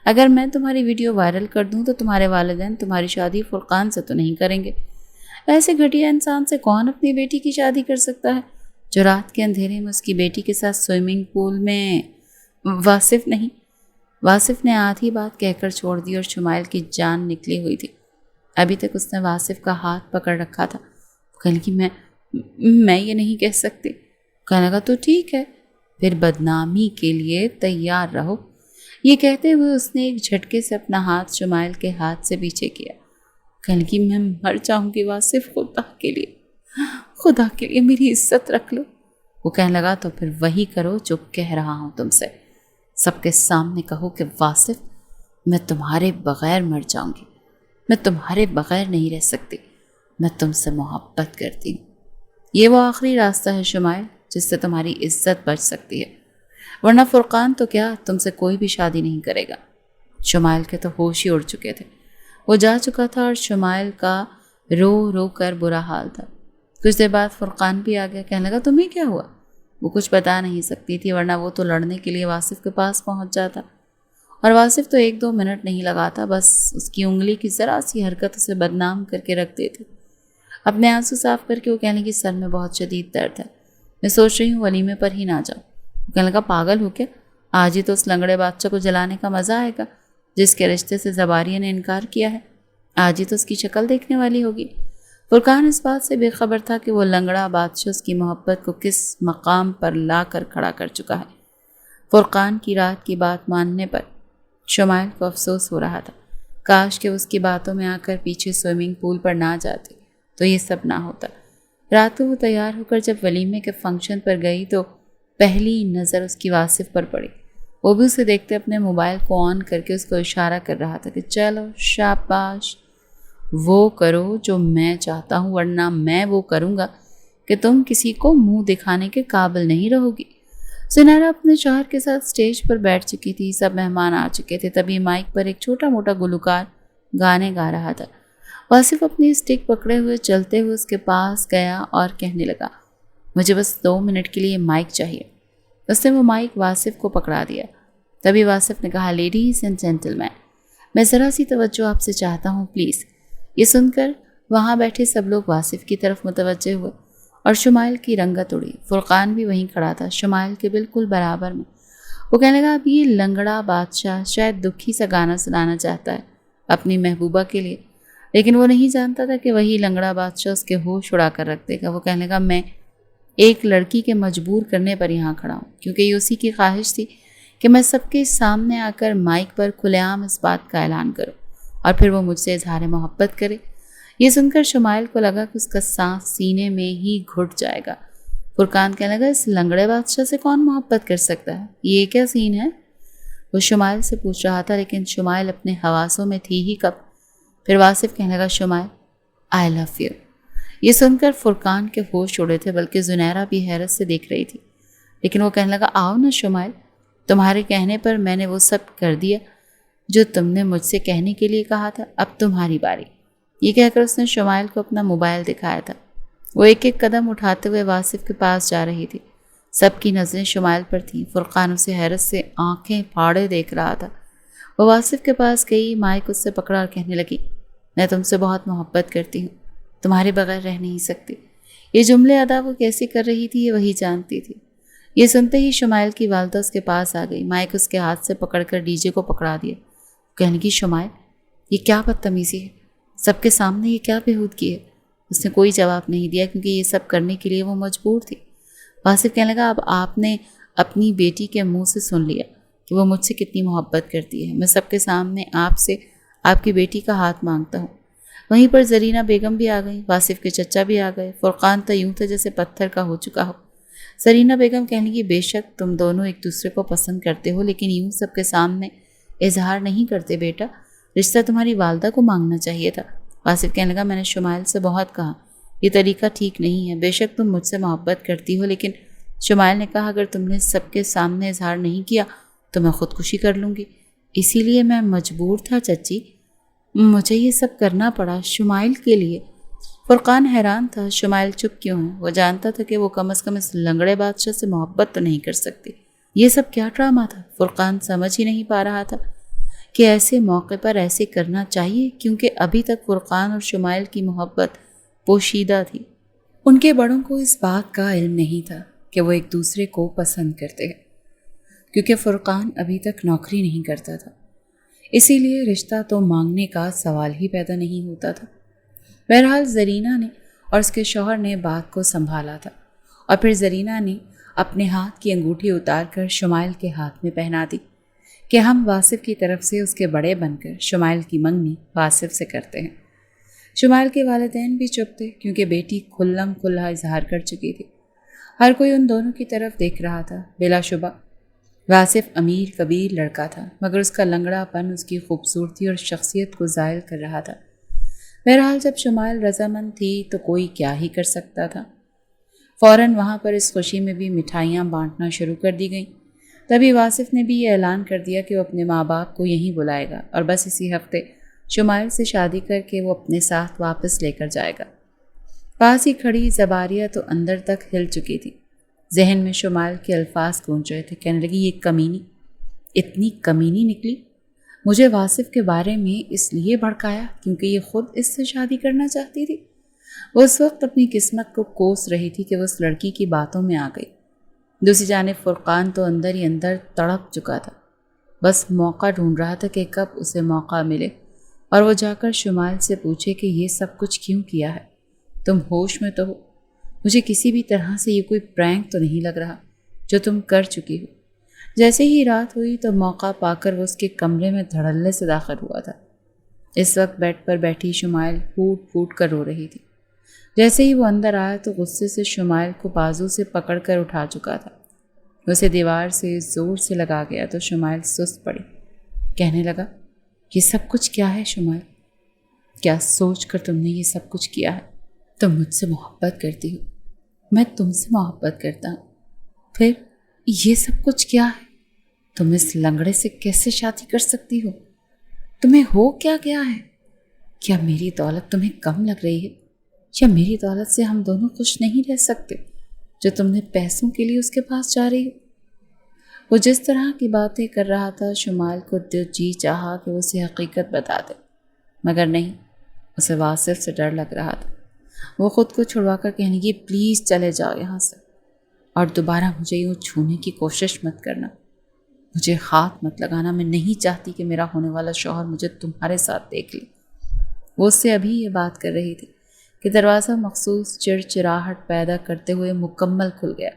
اگر میں تمہاری ویڈیو وائرل کر دوں تو تمہارے والدین تمہاری شادی فرقان سے تو نہیں کریں گے۔ ایسے گھٹیا انسان سے کون اپنی بیٹی کی شادی کر سکتا ہے جو رات کے اندھیرے میں اس کی بیٹی کے ساتھ سوئمنگ پول میں؟ واصف نے آدھی بات کہہ کر چھوڑ دی اور شمائل کی جان نکلی ہوئی تھی۔ ابھی تک اس نے واصف کا ہاتھ پکڑ رکھا تھا۔ کہنے لگی میں یہ نہیں کہہ سکتی۔ کہنے لگا تو ٹھیک ہے، پھر بدنامی کے لیے تیار رہو۔ یہ کہتے ہوئے اس نے ایک جھٹکے سے اپنا ہاتھ شمائل کے ہاتھ سے پیچھے کیا۔ کہنے لگی میں مر جاؤں گی واصف، خدا کے لیے میری عزت رکھ لو۔ وہ کہنے لگا تو پھر وہی کرو جو کہہ رہا ہوں تم سے، سب کے سامنے کہو کہ واصف میں تمہارے بغیر مر جاؤں گی، میں تمہارے بغیر نہیں رہ سکتی، میں تم سے محبت کرتی ہوں۔ یہ وہ آخری راستہ ہے شمائل جس سے تمہاری عزت بچ سکتی ہے، ورنہ فرقان تو کیا تم سے کوئی بھی شادی نہیں کرے گا۔ شمائل کے تو ہوش ہی اڑ چکے تھے۔ وہ جا چکا تھا اور شمائل کا رو رو کر برا حال تھا۔ کچھ دیر بعد فرقان بھی آ گیا۔ کہنے لگا تمہیں کیا ہوا؟ وہ کچھ بتا نہیں سکتی تھی، ورنہ وہ تو لڑنے کے لیے واصف کے پاس پہنچ جاتا، اور واصف تو 1-2 منٹ نہیں لگاتا، بس اس کی انگلی کی ذرا سی حرکت اسے بدنام کر کے رکھ دیتی۔ اپنے آنسو صاف کر کے وہ کہنے لگی سر میں بہت شدید درد ہے، میں سوچ رہی ہوں ولیمے پر ہی نہ جاؤں۔ کہنے لگا پاگل ہو کیا؟ آج ہی تو اس لنگڑے بادشاہ کو جلانے کا مزہ آئے گا جس کے رشتے سے زباریہ نے انکار کیا ہے، آج ہی تو اس کی شکل دیکھنے والی ہوگی۔ فرقان اس بات سے بے خبر تھا کہ وہ لنگڑا بادشاہ اس کی محبت کو کس مقام پر لا کر کھڑا کر چکا ہے۔ فرقان کی رات کی بات ماننے پر شمائل کو افسوس ہو رہا تھا۔ کاش کہ اس کی باتوں میں آ کر پیچھے سوئمنگ پول پر نہ جاتی تو یہ سب نہ ہوتا۔ رات کو وہ تیار ہو کر جب ولیمے کے فنکشن پر گئی تو پہلی نظر اس کی واصف پر پڑی۔ وہ بھی اسے دیکھتے اپنے موبائل کو آن کر کے اس کو اشارہ کر رہا تھا کہ چلو شاباش، وہ کرو جو میں چاہتا ہوں، ورنہ میں وہ کروں گا کہ تم کسی کو منہ دکھانے کے قابل نہیں رہو گی۔ سنیرا اپنے شوہر کے ساتھ سٹیج پر بیٹھ چکی تھی، سب مہمان آ چکے تھے۔ تبھی مائک پر ایک چھوٹا موٹا گلوکار گانے گا رہا تھا۔ واصف اپنی اسٹک پکڑے ہوئے چلتے ہوئے اس کے پاس گیا اور کہنے لگا مجھے بس 2 منٹ کے لیے مائک چاہیے۔ اس نے وہ مائک واصف کو پکڑا دیا۔ تبھی واصف نے کہا لیڈیز اینڈ جینٹل مین، میں ذرا سی توجہ آپ سے چاہتا ہوں پلیز۔ یہ سن کر وہاں بیٹھے سب لوگ واصف کی طرف متوجہ ہوئے اور شمائل کی رنگت اڑی۔ فرقان بھی وہیں کھڑا تھا، شمائل کے بالکل برابر میں۔ وہ کہنے لگا اب یہ لنگڑا بادشاہ شاید دکھی سا گانا سنانا چاہتا ہے اپنی محبوبہ کے لیے، لیکن وہ نہیں جانتا تھا کہ وہی لنگڑا بادشاہ اس کے ہوش اڑا کر رکھ دے گا۔ وہ کہنے لگا میں ایک لڑکی کے مجبور کرنے پر یہاں کھڑا ہوں، کیونکہ یہ اسی کی خواہش تھی کہ میں سب کے سامنے آ کر مائک پر کھلے عام اس بات کا اعلان کروں اور پھر وہ مجھ سے اظہار محبت کرے۔ یہ سن کر شمائل کو لگا کہ اس کا سانس سینے میں ہی گھٹ جائے گا۔ فرقان کہنے لگا اس لنگڑے بادشاہ سے کون محبت کر سکتا ہے، یہ کیا سین ہے؟ وہ شمائل سے پوچھ رہا تھا، لیکن شمائل اپنے حواسوں میں تھی ہی کب۔ پھر واصف کہنے لگا شمائل آئی لو یو۔ یہ سن کر فرقان کے ہوش اڑے تھے، بلکہ زنیرا بھی حیرت سے دیکھ رہی تھی، لیکن وہ کہنے لگا آؤ نا شمائل، تمہارے کہنے پر میں نے وہ سب کر دیا جو تم نے مجھ سے کہنے کے لیے کہا تھا، اب تمہاری باری۔ یہ کہہ کر اس نے شمائل کو اپنا موبائل دکھایا تھا۔ وہ ایک ایک قدم اٹھاتے ہوئے واصف کے پاس جا رہی تھی۔ سب کی نظریں شمائل پر تھیں۔ فرقان اسے حیرت سے آنکھیں پھاڑے دیکھ رہا تھا۔ وہ واصف کے پاس گئی، مائک اس سے پکڑا اور کہنے لگی میں تم سے بہت محبت کرتی ہوں، تمہارے بغیر رہ نہیں سکتی۔ یہ جملے ادا وہ کیسے کر رہی تھی یہ وہی جانتی تھی، یہ سنتے ہی شمائل کی والدہ اس کے پاس آ گئی۔ مائک اس کے ہاتھ سے پکڑ کر ڈی جے کو پکڑا دیا۔ کہنے لگی شمائل یہ کیا بدتمیزی ہے، سب کے سامنے یہ کیا بےہودگی ہے؟ اس نے کوئی جواب نہیں دیا کیونکہ یہ سب کرنے کے لیے وہ مجبور تھی۔ واصف کہنے لگا اب آپ نے اپنی بیٹی کے منہ سے سن لیا کہ وہ مجھ سے کتنی محبت کرتی ہے، میں سب کے سامنے آپ سے آپ کی بیٹی کا ہاتھ مانگتا ہوں۔ وہیں پر زرینہ بیگم بھی آ گئیں، واصف کے چچا بھی آ گئے۔ فرقان تو یوں تھا جیسے پتھر کا ہو چکا ہو۔ زرینہ بیگم کہنے لگی بے شک تم دونوں ایک دوسرے کو پسند کرتے ہو، لیکن یوں سب کے سامنے اظہار نہیں کرتے بیٹا، رشتہ تمہاری والدہ کو مانگنا چاہیے تھا۔ واصف کہنے لگا میں نے شمائل سے بہت کہا یہ طریقہ ٹھیک نہیں ہے، بے شک تم مجھ سے محبت کرتی ہو، لیکن شمائل نے کہا اگر تم نے سب کے سامنے اظہار نہیں کیا تو میں خودکشی کر لوں گی، اسی لیے میں مجبور تھا چچی، مجھے یہ سب کرنا پڑا شمائل کے لیے۔ فرقان حیران تھا شمائل چپ کیوں ہے، وہ جانتا تھا کہ وہ کم از کم اس لنگڑے بادشاہ سے محبت تو نہیں کر سکتی۔ یہ سب کیا ڈرامہ تھا؟ فرقان سمجھ ہی نہیں پا رہا تھا کہ ایسے موقع پر ایسے کرنا چاہیے، کیونکہ ابھی تک فرقان اور شمائل کی محبت پوشیدہ تھی۔ ان کے بڑوں کو اس بات کا علم نہیں تھا کہ وہ ایک دوسرے کو پسند کرتے ہیں، کیونکہ فرقان ابھی تک نوکری نہیں کرتا تھا، اسی لیے رشتہ تو مانگنے کا سوال ہی پیدا نہیں ہوتا تھا۔ بہرحال زرینہ نے اور اس کے شوہر نے بات کو سنبھالا تھا، اور پھر زرینہ نے اپنے ہاتھ کی انگوٹھی اتار کر شمائل کے ہاتھ میں پہنا دی کہ ہم واصف کی طرف سے اس کے بڑے بن کر شمائل کی منگنی واصف سے کرتے ہیں۔ شمائل کے والدین بھی چپ تھے کیونکہ بیٹی کھلم کھلا اظہار کر چکی تھی۔ ہر کوئی ان دونوں کی طرف دیکھ رہا تھا۔ بلا شبہ واصف امیر کبیر لڑکا تھا، مگر اس کا لنگڑا پن اس کی خوبصورتی اور شخصیت کو زائل کر رہا تھا۔ بہرحال جب شمائل رضامند تھی تو کوئی کیا ہی کر سکتا تھا۔ فوراً وہاں پر اس خوشی میں بھی مٹھائیاں بانٹنا شروع کر دی گئیں۔ تبھی واصف نے بھی یہ اعلان کر دیا کہ وہ اپنے ماں باپ کو یہیں بلائے گا اور بس اسی ہفتے شمائل سے شادی کر کے وہ اپنے ساتھ واپس لے کر جائے گا۔ پاس ہی کھڑی زباریہ تو اندر تک ہل چکی تھی۔ ذہن میں شمائل کے الفاظ گونج رہے تھے۔ کہنے لگی یہ کمینی، اتنی کمینی نکلی، مجھے واصف کے بارے میں اس لیے بھڑکایا کیونکہ یہ خود اس سے شادی کرنا چاہتی تھی۔ وہ اس وقت اپنی قسمت کو کوس رہی تھی کہ وہ اس لڑکی کی باتوں میں آ گئی۔ دوسری جانب فرقان تو اندر ہی اندر تڑپ چکا تھا، بس موقع ڈھونڈ رہا تھا کہ کب اسے موقع ملے اور وہ جا کر شمائل سے پوچھے کہ یہ سب کچھ کیوں کیا ہے، تم ہوش میں تو ہو، مجھے کسی بھی طرح سے یہ کوئی پرینک تو نہیں لگ رہا جو تم کر چکی ہو۔ جیسے ہی رات ہوئی تو موقع پا کر وہ اس کے کمرے میں دھڑلے سے داخل ہوا تھا۔ اس وقت بیڈ پر بیٹھی شمائل پھوٹ پھوٹ کر رو رہی تھی۔ جیسے ہی وہ اندر آیا تو غصے سے شمائل کو بازو سے پکڑ کر اٹھا چکا تھا۔ اسے دیوار سے زور سے لگا گیا تو شمائل سست پڑی۔ کہنے لگا یہ سب کچھ کیا ہے شمائل؟ کیا سوچ کر تم نے یہ سب کچھ کیا ہے؟ تم مجھ سے محبت کرتی ہو، میں تم سے محبت کرتا ہوں، پھر یہ سب کچھ کیا ہے؟ تم اس لنگڑے سے کیسے شادی کر سکتی ہو؟ تمہیں ہو کیا گیا ہے؟ کیا میری دولت تمہیں کم لگ رہی ہے؟ یا میری دولت سے ہم دونوں خوش نہیں رہ سکتے جو تم نے پیسوں کے لیے اس کے پاس جا رہی ہو؟ وہ جس طرح کی باتیں کر رہا تھا شمائل کو جی چاہا کہ اسے حقیقت بتا دے، مگر نہیں، اسے واصف سے ڈر لگ رہا تھا۔ وہ خود کو چھڑوا کر کہنے لگی پلیز چلے جاؤ یہاں سے، اور دوبارہ مجھے یوں چھونے کی کوشش مت کرنا، مجھے ہاتھ مت لگانا، میں نہیں چاہتی کہ میرا ہونے والا شوہر مجھے تمہارے ساتھ دیکھ لے۔ وہ اس سے ابھی یہ بات کر رہی تھی کہ دروازہ مخصوص چڑچڑاہٹ پیدا کرتے ہوئے مکمل کھل گیا۔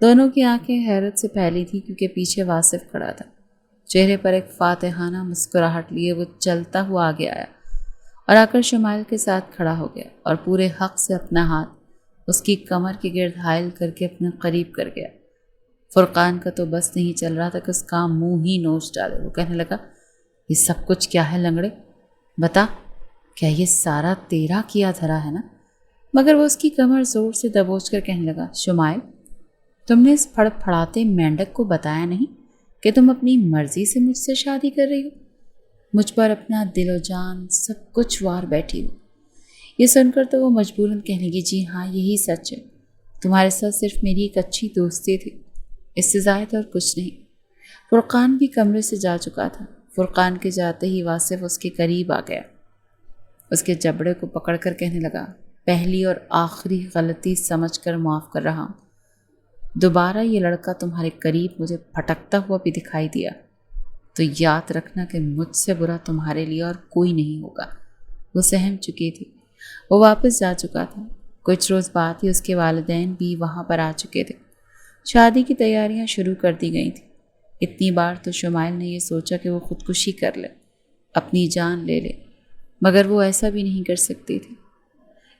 دونوں کی آنکھیں حیرت سے پھیلی تھیں کیونکہ پیچھے واصف کھڑا تھا۔ چہرے پر ایک فاتحانہ مسکراہٹ لیے وہ چلتا ہوا آگے آیا اور آ کر شمائل کے ساتھ کھڑا ہو گیا اور پورے حق سے اپنا ہاتھ اس کی کمر کے گرد حائل کر کے اپنے قریب کر گیا۔ فرقان کا تو بس نہیں چل رہا تھا کہ اس کا منہ ہی نوچ ڈالے۔ وہ کہنے لگا یہ سب کچھ کیا ہے لنگڑے؟ بتا، کیا یہ سارا تیرا کیا دھرا ہے نا؟ مگر وہ اس کی کمر زور سے دبوچ کر کہنے لگا شمائل، تم نے اس پھڑ پھڑاتے مینڈک کو بتایا نہیں کہ تم اپنی مرضی سے مجھ سے شادی کر رہی ہو؟ مجھ پر اپنا دل و جان سب کچھ وار بیٹھی ہو۔ یہ سن کر تو وہ مجبوراً کہنے لگی جی ہاں یہی سچ ہے، تمہارے ساتھ صرف میری ایک اچھی دوستی تھی، اس سے زائد اور کچھ نہیں۔ فرقان بھی کمرے سے جا چکا تھا۔ فرقان کے جاتے ہی واصف اس کے قریب آ گیا، اس کے جبڑے کو پکڑ کر کہنے لگا پہلی اور آخری غلطی سمجھ کر معاف کر رہا ہوں، دوبارہ یہ لڑکا تمہارے قریب مجھے پھٹکتا ہوا بھی دکھائی دیا تو یاد رکھنا کہ مجھ سے برا تمہارے لیے اور کوئی نہیں ہوگا۔ وہ سہم چکی تھی، وہ واپس جا چکا تھا۔ کچھ روز بعد ہی اس کے والدین بھی وہاں پر آ چکے تھے۔ شادی کی تیاریاں شروع کر دی گئی تھیں۔ اتنی بار تو شمائل نے یہ سوچا کہ وہ خودکشی کر لے، اپنی جان لے لے، مگر وہ ایسا بھی نہیں کر سکتی تھی۔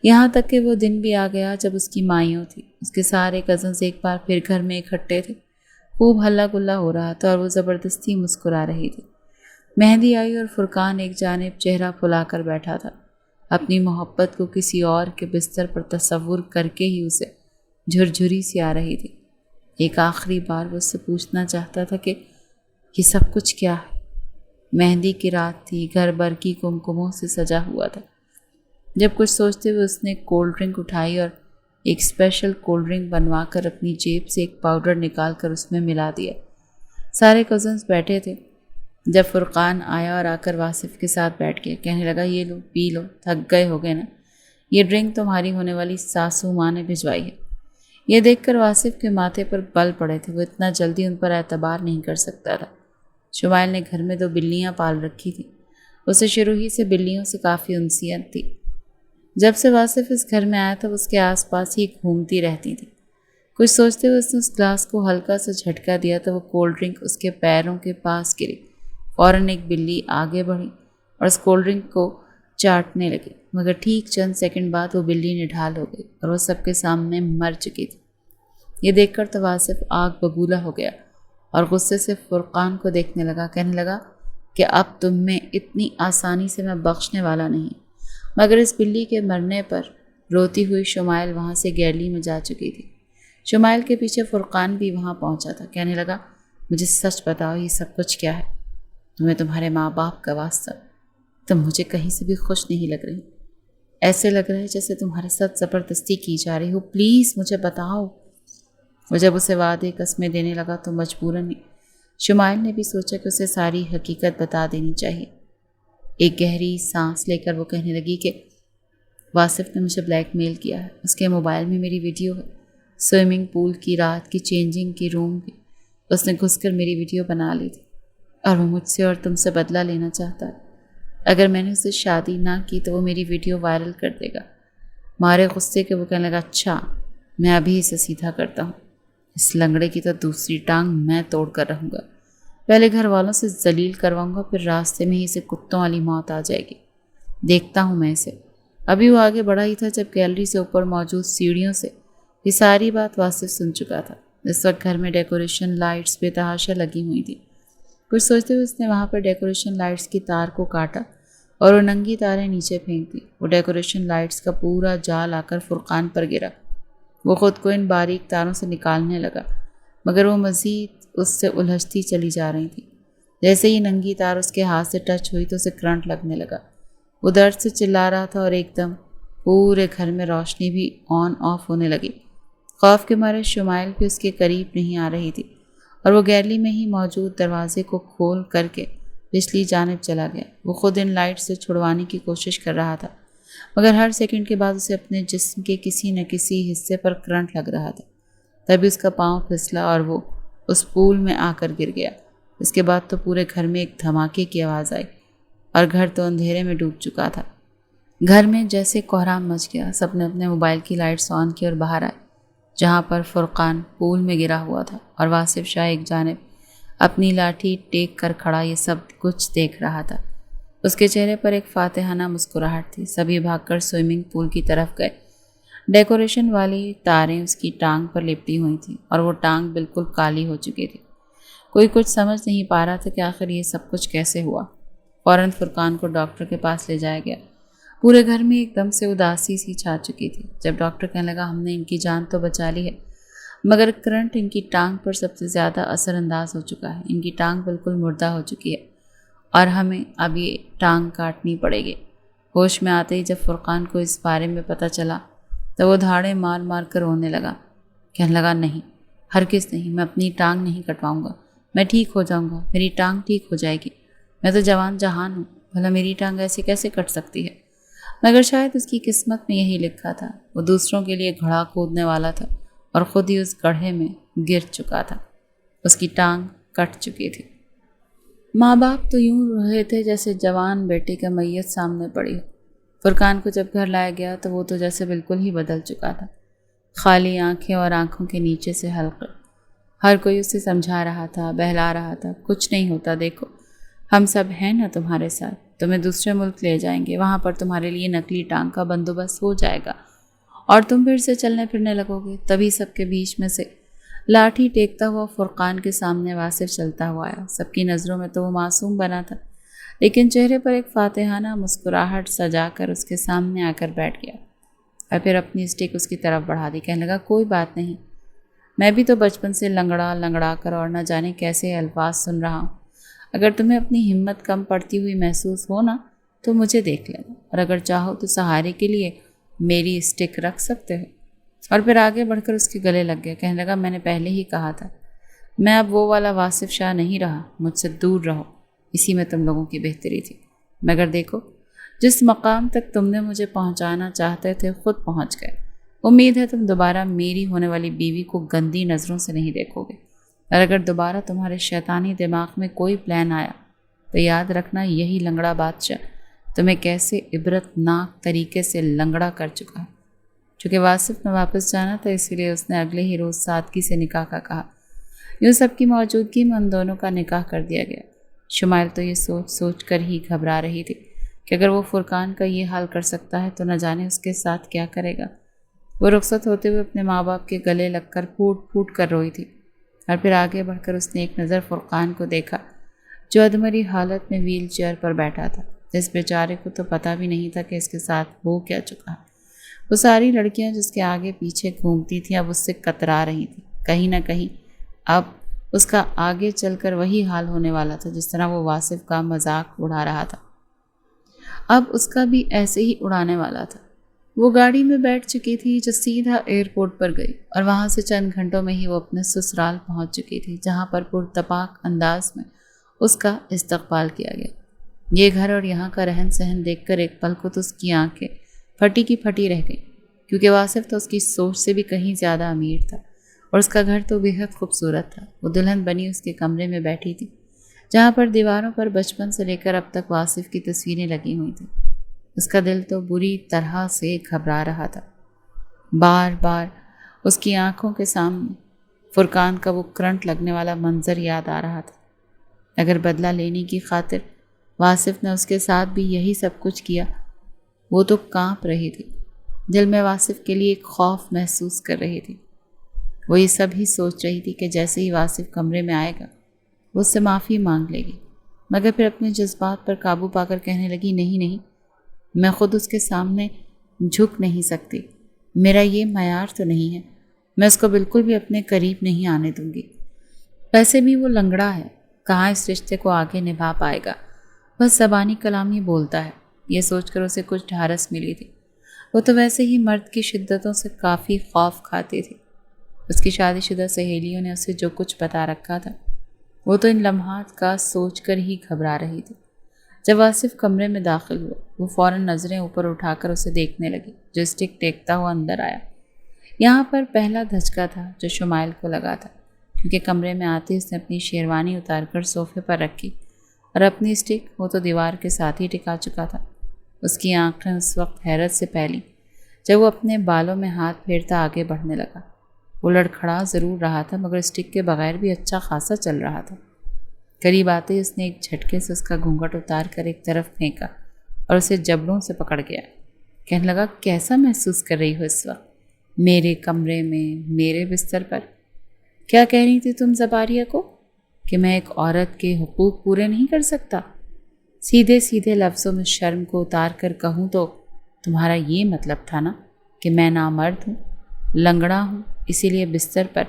یہاں تک کہ وہ دن بھی آ گیا جب اس کی مائیوں تھی، اس کے سارے کزنز ایک بار پھر گھر میں اکٹھے تھے۔ خوب ہلہ گلا ہو رہا تھا اور وہ زبردستی مسکرا رہی تھی۔ مہندی آئی اور فرقان ایک جانب چہرہ پھلا کر بیٹھا تھا، اپنی محبت کو کسی اور کے بستر پر تصور کر کے ہی اسے جھرجھری سی آ رہی تھی۔ ایک آخری بار وہ اس سے پوچھنا چاہتا تھا کہ یہ سب کچھ کیا ہے۔ مہندی کی رات تھی، گھر بھر کی کمکموں سے سجا ہوا تھا۔ جب کچھ سوچتے ہوئے اس نے کولڈ ڈرنک اٹھائی اور ایک اسپیشل کولڈ ڈرنک بنوا کر اپنی جیب سے ایک پاؤڈر نکال کر اس میں ملا دیا۔ سارے کزنز بیٹھے تھے۔ جب فرقان آیا اور آ کر واصف کے ساتھ بیٹھ گیا، کہنے لگا یہ لو پی لو، تھک گئے ہو گئے نا، یہ ڈرنک تمہاری ہونے والی ساسو ماں نے بھجوائی ہے۔ یہ دیکھ کر واصف کے ماتھے پر بل پڑے تھے، وہ اتنا جلدی ان پر اعتبار نہیں کر سکتا تھا۔ شمائل نے گھر میں 2 بلیاں پال رکھی تھیں، اسے شروع ہی سے بلیوں سے کافی انسیت تھی۔ جب سے واصف اس گھر میں آیا تھا، اس کے آس پاس ہی گھومتی رہتی تھی۔ کچھ سوچتے ہوئے اس نے اس گلاس کو ہلکا سا جھٹکا دیا تو وہ کولڈ ڈرنک اس کے پیروں کے پاس گری۔ فوراً ایک بلی آگے بڑھی اور اس کولڈ ڈرنک کو چاٹنے لگی، مگر ٹھیک چند سیکنڈ بعد وہ بلی نڈھال ہو گئی اور وہ سب کے سامنے مر چکی تھی۔ یہ دیکھ کر تو واصف آگ بگولا ہو گیا اور غصے سے فرقان کو دیکھنے لگا، کہنے لگا کہ اب تم میں اتنی آسانی سے میں بخشنے والا نہیں۔ مگر اس بلی کے مرنے پر روتی ہوئی شمائل وہاں سے گیلی میں جا چکی تھی۔ شمائل کے پیچھے فرقان بھی وہاں پہنچا تھا، کہنے لگا مجھے سچ بتاؤ یہ سب کچھ کیا ہے؟ تمہیں تمہارے ماں باپ کا واسطہ، تم مجھے کہیں سے بھی خوش نہیں لگ رہی، ایسے لگ رہا ہے جیسے تمہارے ساتھ زبردستی کی جا رہی ہو، پلیز مجھے بتاؤ۔ وہ جب اسے وعدے قسمیں دینے لگا تو مجبوراً شمائل نے بھی سوچا کہ اسے ساری حقیقت بتا دینی چاہیے۔ ایک گہری سانس لے کر وہ کہنے لگی کہ واصف نے مجھے بلیک میل کیا ہے، اس کے موبائل میں میری ویڈیو ہے، سوئمنگ پول کی رات کی، چینجنگ کی روم کی، اس نے گھس کر میری ویڈیو بنا لی تھی اور وہ مجھ سے اور تم سے بدلہ لینا چاہتا ہے۔ اگر میں نے اسے شادی نہ کی تو وہ میری ویڈیو وائرل کر دے گا۔ مارے غصے کے وہ کہنے لگا اچھا میں ابھی اسے سیدھا کرتا ہوں، اس لنگڑے کی تو دوسری ٹانگ میں توڑ کر رہوں گا، پہلے گھر والوں سے ذلیل کرواؤں گا، پھر راستے میں ہی اسے کتوں والی موت آ جائے گی، دیکھتا ہوں میں اسے۔ ابھی وہ آگے بڑھا ہی تھا جب گیلری سے اوپر موجود سیڑھیوں سے یہ ساری بات واصف سن چکا تھا۔ اس وقت گھر میں ڈیکوریشن لائٹس بے تحاشا لگی ہوئی تھی۔ کچھ سوچتے ہوئے اس نے وہاں پر ڈیکوریشن لائٹس کی تار کو کاٹا اور وہ ننگی تاریں نیچے پھینک دی۔ وہ ڈیکوریشن لائٹس کا پورا جال آ کر فرقان پر گرا۔ وہ خود کو ان باریک تاروں سے نکالنے لگا، مگر وہ مزید اس سے الجھتی چلی جا رہی تھی۔ جیسے ہی ننگی تار اس کے ہاتھ سے ٹچ ہوئی تو اسے کرنٹ لگنے لگا۔ وہ درد سے چلا رہا تھا اور ایک دم پورے گھر میں روشنی بھی آن آف ہونے لگی۔ خوف کے مارے شمائل بھی اس کے قریب نہیں آ رہی تھی اور وہ گیلری میں ہی موجود دروازے کو کھول کر کے پچھلی جانب چلا گیا۔ وہ خود ان لائٹ سے چھڑوانے کی کوشش کر رہا تھا، مگر ہر سیکنڈ کے بعد اسے اپنے جسم کے کسی نہ کسی حصے پر کرنٹ لگ رہا تھا۔ تبھی اس کا پاؤں پھسلا اور وہ اس پول میں آ کر گر گیا۔ اس کے بعد تو پورے گھر میں ایک دھماکے کی آواز آئی اور گھر تو اندھیرے میں ڈوب چکا تھا۔ گھر میں جیسے کوہرام مچ گیا۔ سب نے اپنے موبائل کی لائٹس آن کی اور باہر آئے، جہاں پر فرقان پول میں گرا ہوا تھا اور واصف شاہ ایک جانب اپنی لاٹھی ٹیک کر کھڑا یہ سب کچھ دیکھ رہا تھا۔ اس کے چہرے پر ایک فاتحانہ مسکراہٹ تھی۔ سبھی بھاگ کر سوئمنگ پول کی طرف گئے۔ ڈیکوریشن والی تاریں اس کی ٹانگ پر لپٹی ہوئی تھیں اور وہ ٹانگ بالکل کالی ہو چکی تھی۔ کوئی کچھ سمجھ نہیں پا رہا تھا کہ آخر یہ سب کچھ کیسے ہوا۔ فوراً فرقان کو ڈاکٹر کے پاس لے جایا گیا۔ پورے گھر میں ایک دم سے اداسی سی چھا چکی تھی۔ جب ڈاکٹر کہنے لگا ہم نے ان کی جان تو بچا لی ہے، مگر کرنٹ ان کی ٹانگ پر سب سے زیادہ اثر انداز ہو چکا ہے، ان کی ٹانگ بالکل مردہ ہو چکی ہے اور ہمیں اب یہ ٹانگ کاٹنی پڑے گی۔ ہوش میں آتے ہی جب فرقان کو اس بارے میں پتہ چلا تو وہ دھاڑے مار مار کر رونے لگا، کہنے لگا نہیں، ہرگز نہیں، میں اپنی ٹانگ نہیں کٹواؤں گا، میں ٹھیک ہو جاؤں گا، میری ٹانگ ٹھیک ہو جائے گی، میں تو جوان جہان ہوں، بھلا میری ٹانگ ایسے کیسے کٹ سکتی ہے؟ مگر شاید اس کی قسمت میں یہی لکھا تھا۔ وہ دوسروں کے لیے گھڑا کودنے والا تھا اور خود ہی اس گڑھے میں گر چکا تھا۔ اس کی ٹانگ کٹ چکی تھی۔ ماں باپ تو یوں رہے تھے جیسے جوان بیٹے کا میت سامنے پڑی ہو۔ فرقان کو جب گھر لایا گیا تو وہ تو جیسے بالکل ہی بدل چکا تھا۔ خالی آنکھیں اور آنکھوں کے نیچے سے حلقے۔ ہر کوئی اسے سمجھا رہا تھا، بہلا رہا تھا، کچھ نہیں ہوتا، دیکھو ہم سب ہیں نا تمہارے ساتھ، تمہیں دوسرے ملک لے جائیں گے، وہاں پر تمہارے لیے نقلی ٹانگ کا بندوبست ہو جائے گا اور تم پھر سے چلنے پھرنے لگو گے۔ تبھی سب کے بیچ میں سے لاٹھی ٹیکتا ہوا فرقان کے سامنے واصف چلتا ہوا آیا۔ سب کی نظروں میں تو وہ معصوم بنا تھا، لیکن چہرے پر ایک فاتحانہ مسکراہٹ سجا کر اس کے سامنے آ کر بیٹھ گیا اور پھر اپنی اسٹک اس کی طرف بڑھا دی۔ کہنے لگا، کوئی بات نہیں، میں بھی تو بچپن سے لنگڑا کر اور نہ جانے کیسے الفاظ سن رہا ہوں۔ اگر تمہیں اپنی ہمت کم پڑتی ہوئی محسوس ہو نا تو مجھے دیکھ لینا، اور اگر چاہو تو سہارے کے لیے میری اسٹک رکھ سکتے ہو۔ اور پھر آگے بڑھ کر اس کے گلے لگ گیا۔ کہنے لگا، میں نے پہلے ہی کہا تھا، میں اب وہ والا واصف شاہ نہیں رہا، مجھ سے دور رہو، اسی میں تم لوگوں کی بہتری تھی۔ مگر دیکھو، جس مقام تک تم نے مجھے پہنچانا چاہتے تھے خود پہنچ گئے۔ امید ہے تم دوبارہ میری ہونے والی بیوی کو گندی نظروں سے نہیں دیکھو گے، اور اگر دوبارہ تمہارے شیطانی دماغ میں کوئی پلان آیا تو یاد رکھنا یہی لنگڑا بادشاہ تمہیں کیسے عبرت ناک طریقے سے لنگڑا کر چکا ہے۔ چونکہ واصف نے واپس جانا تھا، اسی لیے اس نے اگلے ہی روز سادگی سے نکاح کا کہا۔ یوں سب کی موجودگی میں ان دونوں کا نکاح کر دیا گیا۔ شمائل تو یہ سوچ کر ہی گھبرا رہی تھی کہ اگر وہ فرقان کا یہ حال کر سکتا ہے تو نہ جانے اس کے ساتھ کیا کرے گا۔ وہ رخصت ہوتے ہوئے اپنے ماں باپ کے گلے لگ کر پھوٹ پھوٹ کر روئی تھی، اور پھر آگے بڑھ کر اس نے ایک نظر فرقان کو دیکھا جو ادمری حالت میں ویل چیئر پر بیٹھا تھا۔ اس بیچارے کو تو پتہ بھی نہیں تھا کہ اس کے ساتھ ہو کیا چکا ہے۔ وہ ساری لڑکیاں جس کے آگے پیچھے گھومتی تھیں اب اس سے کترا رہی تھیں۔ کہیں نہ کہیں اب اس کا آگے چل کر وہی حال ہونے والا تھا جس طرح وہ واصف کا مذاق اڑا رہا تھا، اب اس کا بھی ایسے ہی اڑانے والا تھا۔ وہ گاڑی میں بیٹھ چکی تھی جو سیدھا ایئرپورٹ پر گئی، اور وہاں سے چند گھنٹوں میں ہی وہ اپنے سسرال پہنچ چکی تھی، جہاں پر پرتپاک انداز میں اس کا استقبال کیا گیا۔ یہ گھر اور یہاں کا رہن سہن دیکھ کر ایک پل کو تو اس کی آنکھیں پھٹی کی پھٹی رہ گئیں، کیونکہ واصف تو اس کی سوچ سے بھی کہیں زیادہ امیر تھا، اور اس کا گھر تو بے حد خوبصورت تھا۔ وہ دلہن بنی اس کے کمرے میں بیٹھی تھی، جہاں پر دیواروں پر بچپن سے لے کر اب تک واصف کی تصویریں لگی ہوئی تھیں۔ اس کا دل تو بری طرح سے گھبرا رہا تھا۔ بار بار اس کی آنکھوں کے سامنے فرقان کا وہ کرنٹ لگنے والا منظر یاد آ رہا تھا۔ اگر بدلہ لینے کی خاطر واصف نے اس کے ساتھ بھی یہی سب کچھ کیا، وہ تو کانپ رہی تھی، دل میں واصف کے لیے ایک خوف محسوس کر رہی تھی۔ وہ یہ سب ہی سوچ رہی تھی کہ جیسے ہی واصف کمرے میں آئے گا وہ اس سے معافی مانگ لے گی، مگر پھر اپنے جذبات پر قابو پا کر کہنے لگی، نہیں، میں خود اس کے سامنے جھک نہیں سکتی، میرا یہ معیار تو نہیں ہے، میں اس کو بالکل بھی اپنے قریب نہیں آنے دوں گی۔ ویسے بھی وہ لنگڑا ہے، کہاں اس رشتے کو آگے نبھا پائے گا، بس زبانی کلام ہی بولتا ہے۔ یہ سوچ کر اسے کچھ ڈھارس ملی تھی۔ وہ تو ویسے ہی مرد کی شدتوں سے کافی خوف کھاتی تھی۔ اس کی شادی شدہ سہیلیوں نے اسے جو کچھ بتا رکھا تھا وہ تو ان لمحات کا سوچ کر ہی گھبرا رہی تھی۔ جب واصف کمرے میں داخل ہوا، وہ فوراً نظریں اوپر اٹھا کر اسے دیکھنے لگی، جو اسٹک ٹیکتا ہوا اندر آیا۔ یہاں پر پہلا دھچکا تھا جو شمائل کو لگا تھا، کیونکہ کمرے میں آتے اس نے اپنی شیروانی اتار کر صوفے پر رکھی، اور اپنی اسٹک وہ تو دیوار کے ساتھ ہی ٹکا چکا تھا۔ اس کی آنکھیں اس وقت حیرت سے پھیلیں جب وہ اپنے بالوں میں ہاتھ پھیرتا آگے بڑھنے لگا۔ وہ لڑکھڑا ضرور رہا تھا، مگر اسٹک کے بغیر بھی اچھا خاصا چل رہا تھا۔ قریب آتے ہی اس نے ایک جھٹکے سے اس کا گھونگھٹ اتار کر ایک طرف پھینکا اور اسے جبڑوں سے پکڑ گیا۔ کہنے لگا، کیسا محسوس کر رہی ہو اس وقت میرے کمرے میں، میرے بستر پر؟ کیا کہہ رہی تھی تم زباریہ کو کہ میں ایک عورت کے حقوق پورے نہیں کر سکتا؟ سیدھے سیدھے لفظوں میں شرم کو اتار کر کہوں تو تمہارا یہ مطلب تھا نا کہ میں نامرد ہوں، لنگڑا ہوں، اسی لیے بستر پر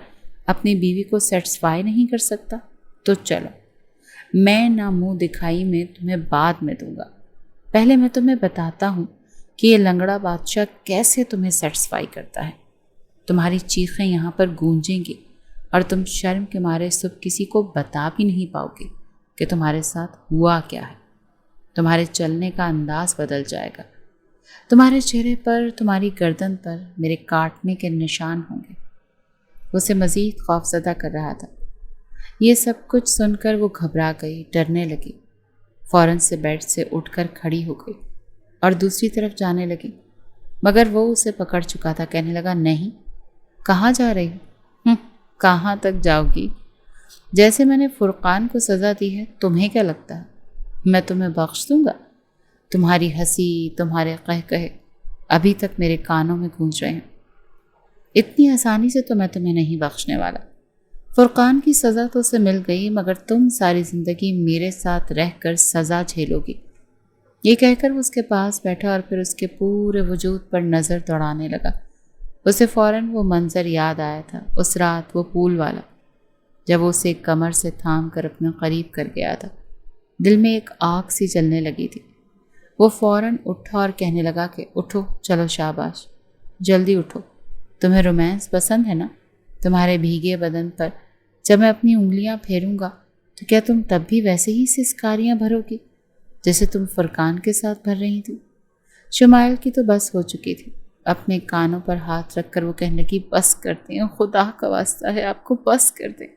اپنی بیوی کو سیٹسفائی نہیں کر سکتا؟ تو چلو، میں نہ منہ دکھائی میں تمہیں بعد میں دوں گا، پہلے میں تمہیں بتاتا ہوں کہ یہ لنگڑا بادشاہ کیسے تمہیں سیٹسفائی کرتا ہے۔ تمہاری چیخیں یہاں پر گونجیں گی اور تم شرم کے مارے صبح کسی کو بتا بھی نہیں پاؤ گے کہ تمہارے ساتھ ہوا کیا ہے۔ تمہارے چلنے کا انداز بدل جائے گا، تمہارے چہرے پر، تمہاری گردن پر میرے کاٹنے کے نشان ہوں گے۔ اسے مزید خوفزدہ کر رہا تھا۔ یہ سب کچھ سن کر وہ گھبرا گئی، ڈرنے لگی، فوراً سے بیڈ سے اٹھ کر کھڑی ہو گئی اور دوسری طرف جانے لگی، مگر وہ اسے پکڑ چکا تھا۔ کہنے لگا، نہیں، کہاں جا رہی ہو؟ کہاں تک جاؤ گی؟ جیسے میں نے فرقان کو سزا دی ہے، تمہیں کیا لگتا ہے میں تمہیں بخش دوں گا؟ تمہاری ہنسی، تمہارے قہقہے ابھی تک میرے کانوں میں گونج رہے ہیں۔ اتنی آسانی سے تو میں تمہیں نہیں بخشنے والا۔ فرقان کی سزا تو اسے مل گئی، مگر تم ساری زندگی میرے ساتھ رہ کر سزا جھیلو گی۔ یہ کہہ کر وہ اس کے پاس بیٹھا اور پھر اس کے پورے وجود پر نظر دوڑانے لگا۔ اسے فوراً وہ منظر یاد آیا تھا، اس رات وہ پول والا، جب وہ اسے کمر سے تھام کر اپنے قریب کر گیا تھا۔ دل میں ایک آگ سی جلنے لگی تھی۔ وہ فوراً اٹھا اور کہنے لگا کہ اٹھو، چلو شاباش، جلدی اٹھو۔ تمہیں رومانس پسند ہے نا؟ تمہارے بھیگے بدن پر جب میں اپنی انگلیاں پھیروں گا تو کیا تم تب بھی ویسے ہی سسکاریاں بھرو گی جیسے تم فرقان کے ساتھ بھر رہی تھی؟ شمائل کی تو بس ہو چکی تھی۔ اپنے کانوں پر ہاتھ رکھ کر وہ کہنے لگی، بس کر دیں، خدا کا واسطہ ہے آپ کو، بس کر دیں۔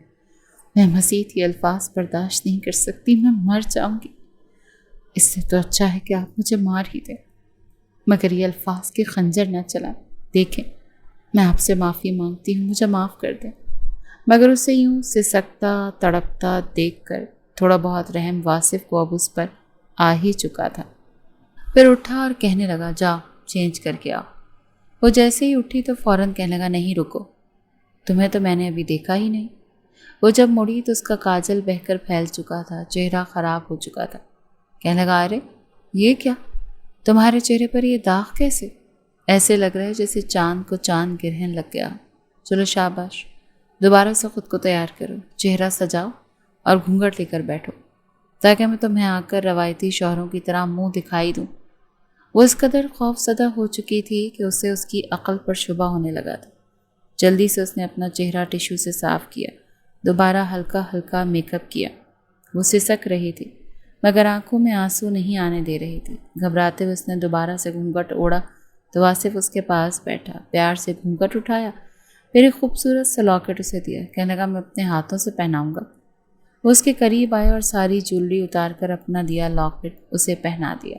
میں مزید یہ الفاظ برداشت نہیں کر سکتی، میں مر جاؤں گی۔ اس سے تو اچھا ہے کہ آپ مجھے مار ہی دیں، مگر یہ الفاظ کے خنجر نہ چلائیں۔ دیکھیں، میں آپ سے معافی مانگتی ہوں، مجھے معاف کر دیں۔ مگر اسے یوں سسکتا تڑپتا دیکھ کر تھوڑا بہت رحم واصف کو اب اس پر آ ہی چکا تھا۔ پھر اٹھا اور کہنے لگا، جاؤ چینج کر کے آؤ۔ وہ جیسے ہی اٹھی تو فوراً کہنے لگا، نہیں رکو، تمہیں تو میں نے ابھی دیکھا ہی نہیں۔ وہ جب مڑی تو اس کا کاجل بہہ کر پھیل چکا تھا، چہرہ خراب ہو چکا تھا۔ کہنے لگا، ارے یہ کیا؟ تمہارے چہرے پر یہ داغ کیسے؟ ایسے لگ رہا ہے جیسے چاند کو چاند گرہن لگ گیا۔ چلو شاباش، دوبارہ سے خود کو تیار کرو، چہرہ سجاؤ اور گھونگھٹ لے کر بیٹھو تاکہ میں تمہیں آ کر روایتی شوہروں کی طرح منہ دکھائی دوں۔ وہ اس قدر خوف زدہ ہو چکی تھی کہ اسے اس کی عقل پر شبہ ہونے لگا تھا۔ جلدی سے اس نے اپنا چہرہ ٹشو سے صاف کیا، دوبارہ ہلکا ہلکا میک اپ کیا۔ وہ سسک رہی تھی مگر آنکھوں میں آنسو نہیں آنے دے رہی تھی۔ گھبراتے ہوئے اس نے دوبارہ سے گھونگھٹ اوڑھا تو واصف اس کے پاس بیٹھا، پیار سے گھونگھٹ اٹھایا، پھر ایک خوبصورت سا لاکٹ اسے دیا۔ کہنے لگا، میں اپنے ہاتھوں سے پہناؤں گا۔ وہ اس کے قریب آئے اور ساری جولری اتار کر اپنا دیا لاکٹ اسے پہنا دیا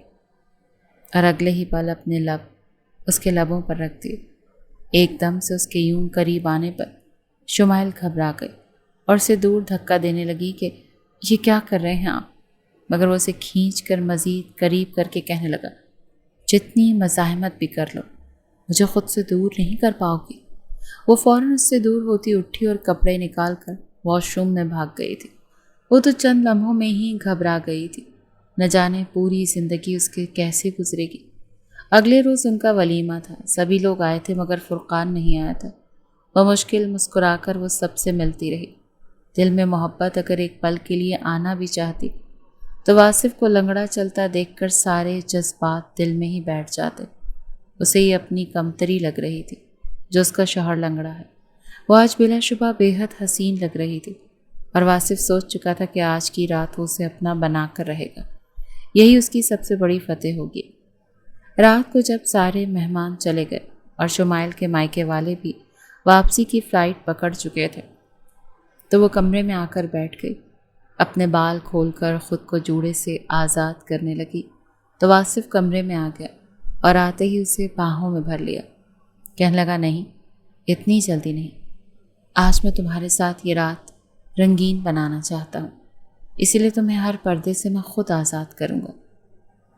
اور اگلے ہی پل اپنے لب اس کے لبوں پر رکھ دیے۔ ایک دم سے اس کے یوں قریب آنے پر شمائل گھبرا گئی اور اسے دور دھکا دینے لگی کہ یہ کیا کر رہے ہیں آپ؟ مگر وہ اسے کھینچ کر مزید قریب کر کے کہنے لگا، جتنی مزاحمت بھی کر لو، مجھے خود سے دور نہیں کر پاؤ گی۔ وہ فوراً اس سے دور ہوتی اٹھی اور کپڑے نکال کر واش روم میں بھاگ گئی تھی۔ وہ تو چند لمحوں میں ہی گھبرا گئی تھی، نہ جانے پوری زندگی اس کے کیسے گزرے گی۔ اگلے روز ان کا ولیمہ تھا، سبھی لوگ آئے تھے مگر فرقان نہیں آیا تھا۔ وہ مشکل مسکرا کر وہ سب سے ملتی رہی۔ دل میں محبت اگر ایک پل کے لیے آنا بھی چاہتی تو واصف کو لنگڑا چلتا دیکھ کر سارے جذبات دل میں ہی بیٹھ جاتے۔ اسے یہ اپنی کمتری لگ رہی تھی جو اس کا شوہر لنگڑا ہے۔ وہ آج بلا شبہ بے حد حسین لگ رہی تھی اور واصف سوچ چکا تھا کہ آج کی رات وہ اسے اپنا بنا کر رہے گا، یہی اس کی سب سے بڑی فتح ہوگی۔ رات کو جب سارے مہمان چلے گئے اور شمائل کے مائکے والے بھی واپسی کی فلائٹ پکڑ چکے تھے تو وہ کمرے میں آ کر بیٹھ گئی، اپنے بال کھول کر خود کو جوڑے سے آزاد کرنے لگی تو واصف کمرے میں آ گیا اور آتے ہی اسے باہوں میں بھر لیا۔ کہنے لگا، نہیں، اتنی جلدی نہیں، آج میں تمہارے ساتھ یہ رات رنگین بنانا چاہتا ہوں، اسی لیے تمہیں ہر پردے سے میں خود آزاد کروں گا۔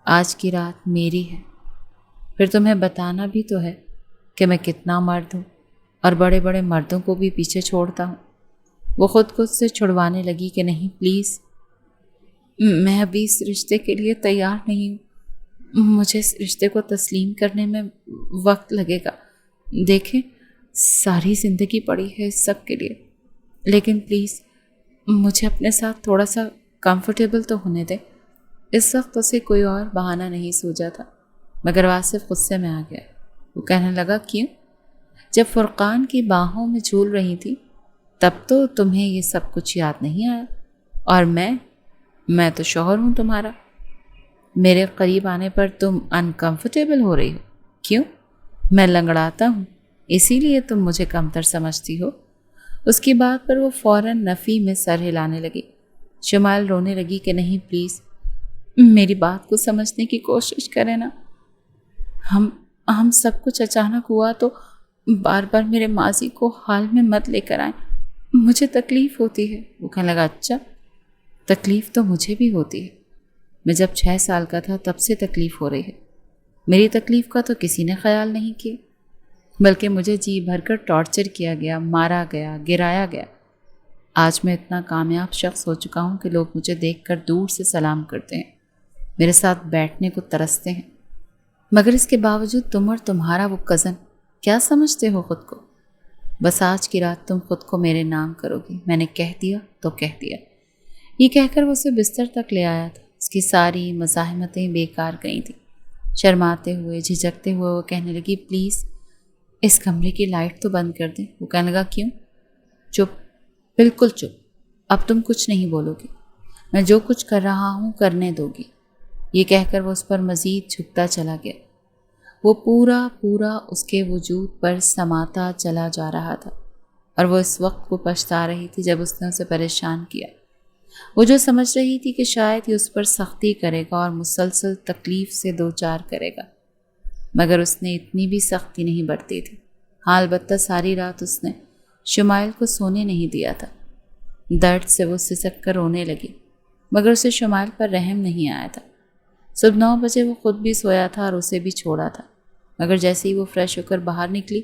آج کی رات میری ہے، پھر تمہیں بتانا بھی تو ہے کہ میں کتنا مرد ہوں اور بڑے بڑے مردوں کو بھی پیچھے چھوڑتا ہوں۔ وہ خود سے چھڑوانے لگی کہ نہیں پلیز، میں ابھی اس رشتے کے لیے تیار نہیں ہوں، مجھے اس رشتے کو تسلیم کرنے میں وقت لگے گا۔ دیکھیں، ساری زندگی پڑی ہے اس سب کے لیے، لیکن پلیز مجھے اپنے ساتھ تھوڑا سا کمفرٹیبل تو ہونے دیں۔ اس وقت اسے کوئی اور بہانہ نہیں سوجا تھا مگر واصف غصے میں آ گیا۔ وہ کہنے لگا، کیوں؟ جب فرقان کی باہوں میں جھول رہی تھی تب تو تمہیں یہ سب کچھ یاد نہیں آیا، اور میں تو شوہر ہوں تمہارا، میرے قریب آنے پر تم انکمفرٹیبل ہو رہی ہو۔ کیوں؟ میں لنگڑاتا ہوں اسی لیے تم مجھے کمتر سمجھتی ہو؟ اس کی بات پر وہ فوراً نفی میں سر ہلانے لگی۔ شمائل رونے لگی کہ نہیں پلیز میری بات کو سمجھنے کی کوشش کریں نا، ہم سب کچھ اچانک ہوا تو بار بار میرے ماضی کو حال میں مت لے کر آئیں، مجھے تکلیف ہوتی ہے۔ وہ کہنے لگا اچھا، تکلیف تو مجھے بھی ہوتی ہے، میں جب 6 سال کا تھا تب سے تکلیف ہو رہی ہے، میری تکلیف کا تو کسی نے خیال نہیں کیا، بلکہ مجھے جی بھر کر ٹارچر کیا گیا، مارا گیا، گرایا گیا۔ آج میں اتنا کامیاب شخص ہو چکا ہوں کہ لوگ مجھے دیکھ کر دور سے سلام کرتے ہیں، میرے ساتھ بیٹھنے کو ترستے ہیں، مگر اس کے باوجود تم اور تمہارا وہ کزن کیا سمجھتے ہو خود کو؟ بس آج کی رات تم خود کو میرے نام کرو گی، میں نے کہہ دیا تو کہہ دیا۔ یہ کہہ کر وہ اسے بستر تک لے آیا تھا۔ اس کی ساری مزاحمتیں بیکار گئی تھیں۔ شرماتے ہوئے جھجکتے ہوئے وہ کہنے لگی پلیز اس کمرے کی لائٹ تو بند کر دیں۔ وہ کہنے لگا کیوں؟ چپ، بالکل چپ، اب تم کچھ نہیں بولو گی، میں جو کچھ کر رہا ہوں کرنے دو گی۔ یہ کہہ کر وہ اس پر مزید جھکتا چلا گیا۔ وہ پورا اس کے وجود پر سماتا چلا جا رہا تھا، اور وہ اس وقت کو پچھتا رہی تھی جب اس نے اسے پریشان کیا۔ وہ جو سمجھ رہی تھی کہ شاید یہ اس پر سختی کرے گا اور مسلسل تکلیف سے دوچار کرے گا، مگر اس نے اتنی بھی سختی نہیں برتی تھی۔ البتہ ساری رات اس نے شمائل کو سونے نہیں دیا تھا۔ درد سے وہ سسک کر رونے لگی، مگر اسے شمائل پر رحم نہیں آیا تھا۔ صبح 9 بجے وہ خود بھی سویا تھا اور اسے بھی چھوڑا تھا، مگر جیسے ہی وہ فریش ہو کر باہر نکلی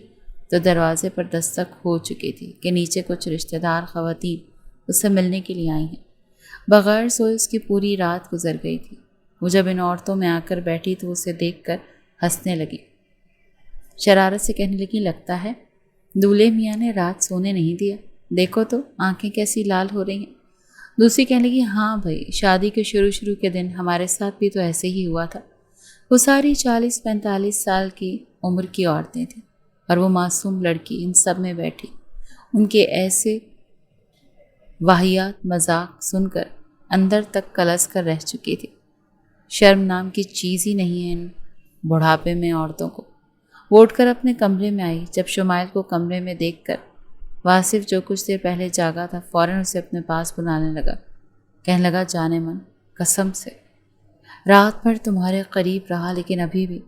تو دروازے پر دستک ہو چکی تھی کہ نیچے کچھ رشتہ دار خواتین اس سے ملنے کے لیے آئی ہیں۔ بغیر سوئے اس کی پوری رات گزر گئی تھی۔ وہ جب ان عورتوں میں آ کر بیٹھی تو اسے دیکھ کر ہنسنے لگی، شرارت سے کہنے لگی لگتا ہے دولہے میاں نے رات سونے نہیں دیا، دیکھو تو آنکھیں کیسی لال ہو رہی ہیں۔ دوسری کہنے لگی ہاں بھائی، شادی کے شروع کے دن ہمارے ساتھ بھی تو ایسے ہی ہوا تھا۔ وہ ساری 40-45 سال کی عمر کی عورتیں تھیں، اور وہ معصوم لڑکی ان سب میں بیٹھی، ان کے ایسے واہیات مذاق سن کر اندر تک کلس کر رہ چکی تھی۔ شرم نام کی چیز ہی نہیں ہے ان بڑھاپے میں عورتوں کو۔ وہ اٹھ کر اپنے کمرے میں آئی۔ جب شمائل کو کمرے میں دیکھ کر واصف جو کچھ دیر پہلے جاگا تھا فوراً اسے اپنے پاس بلانے لگا، کہنے لگا جانے من قسم سے رات بھر تمہارے قریب رہا لیکن ابھی بھی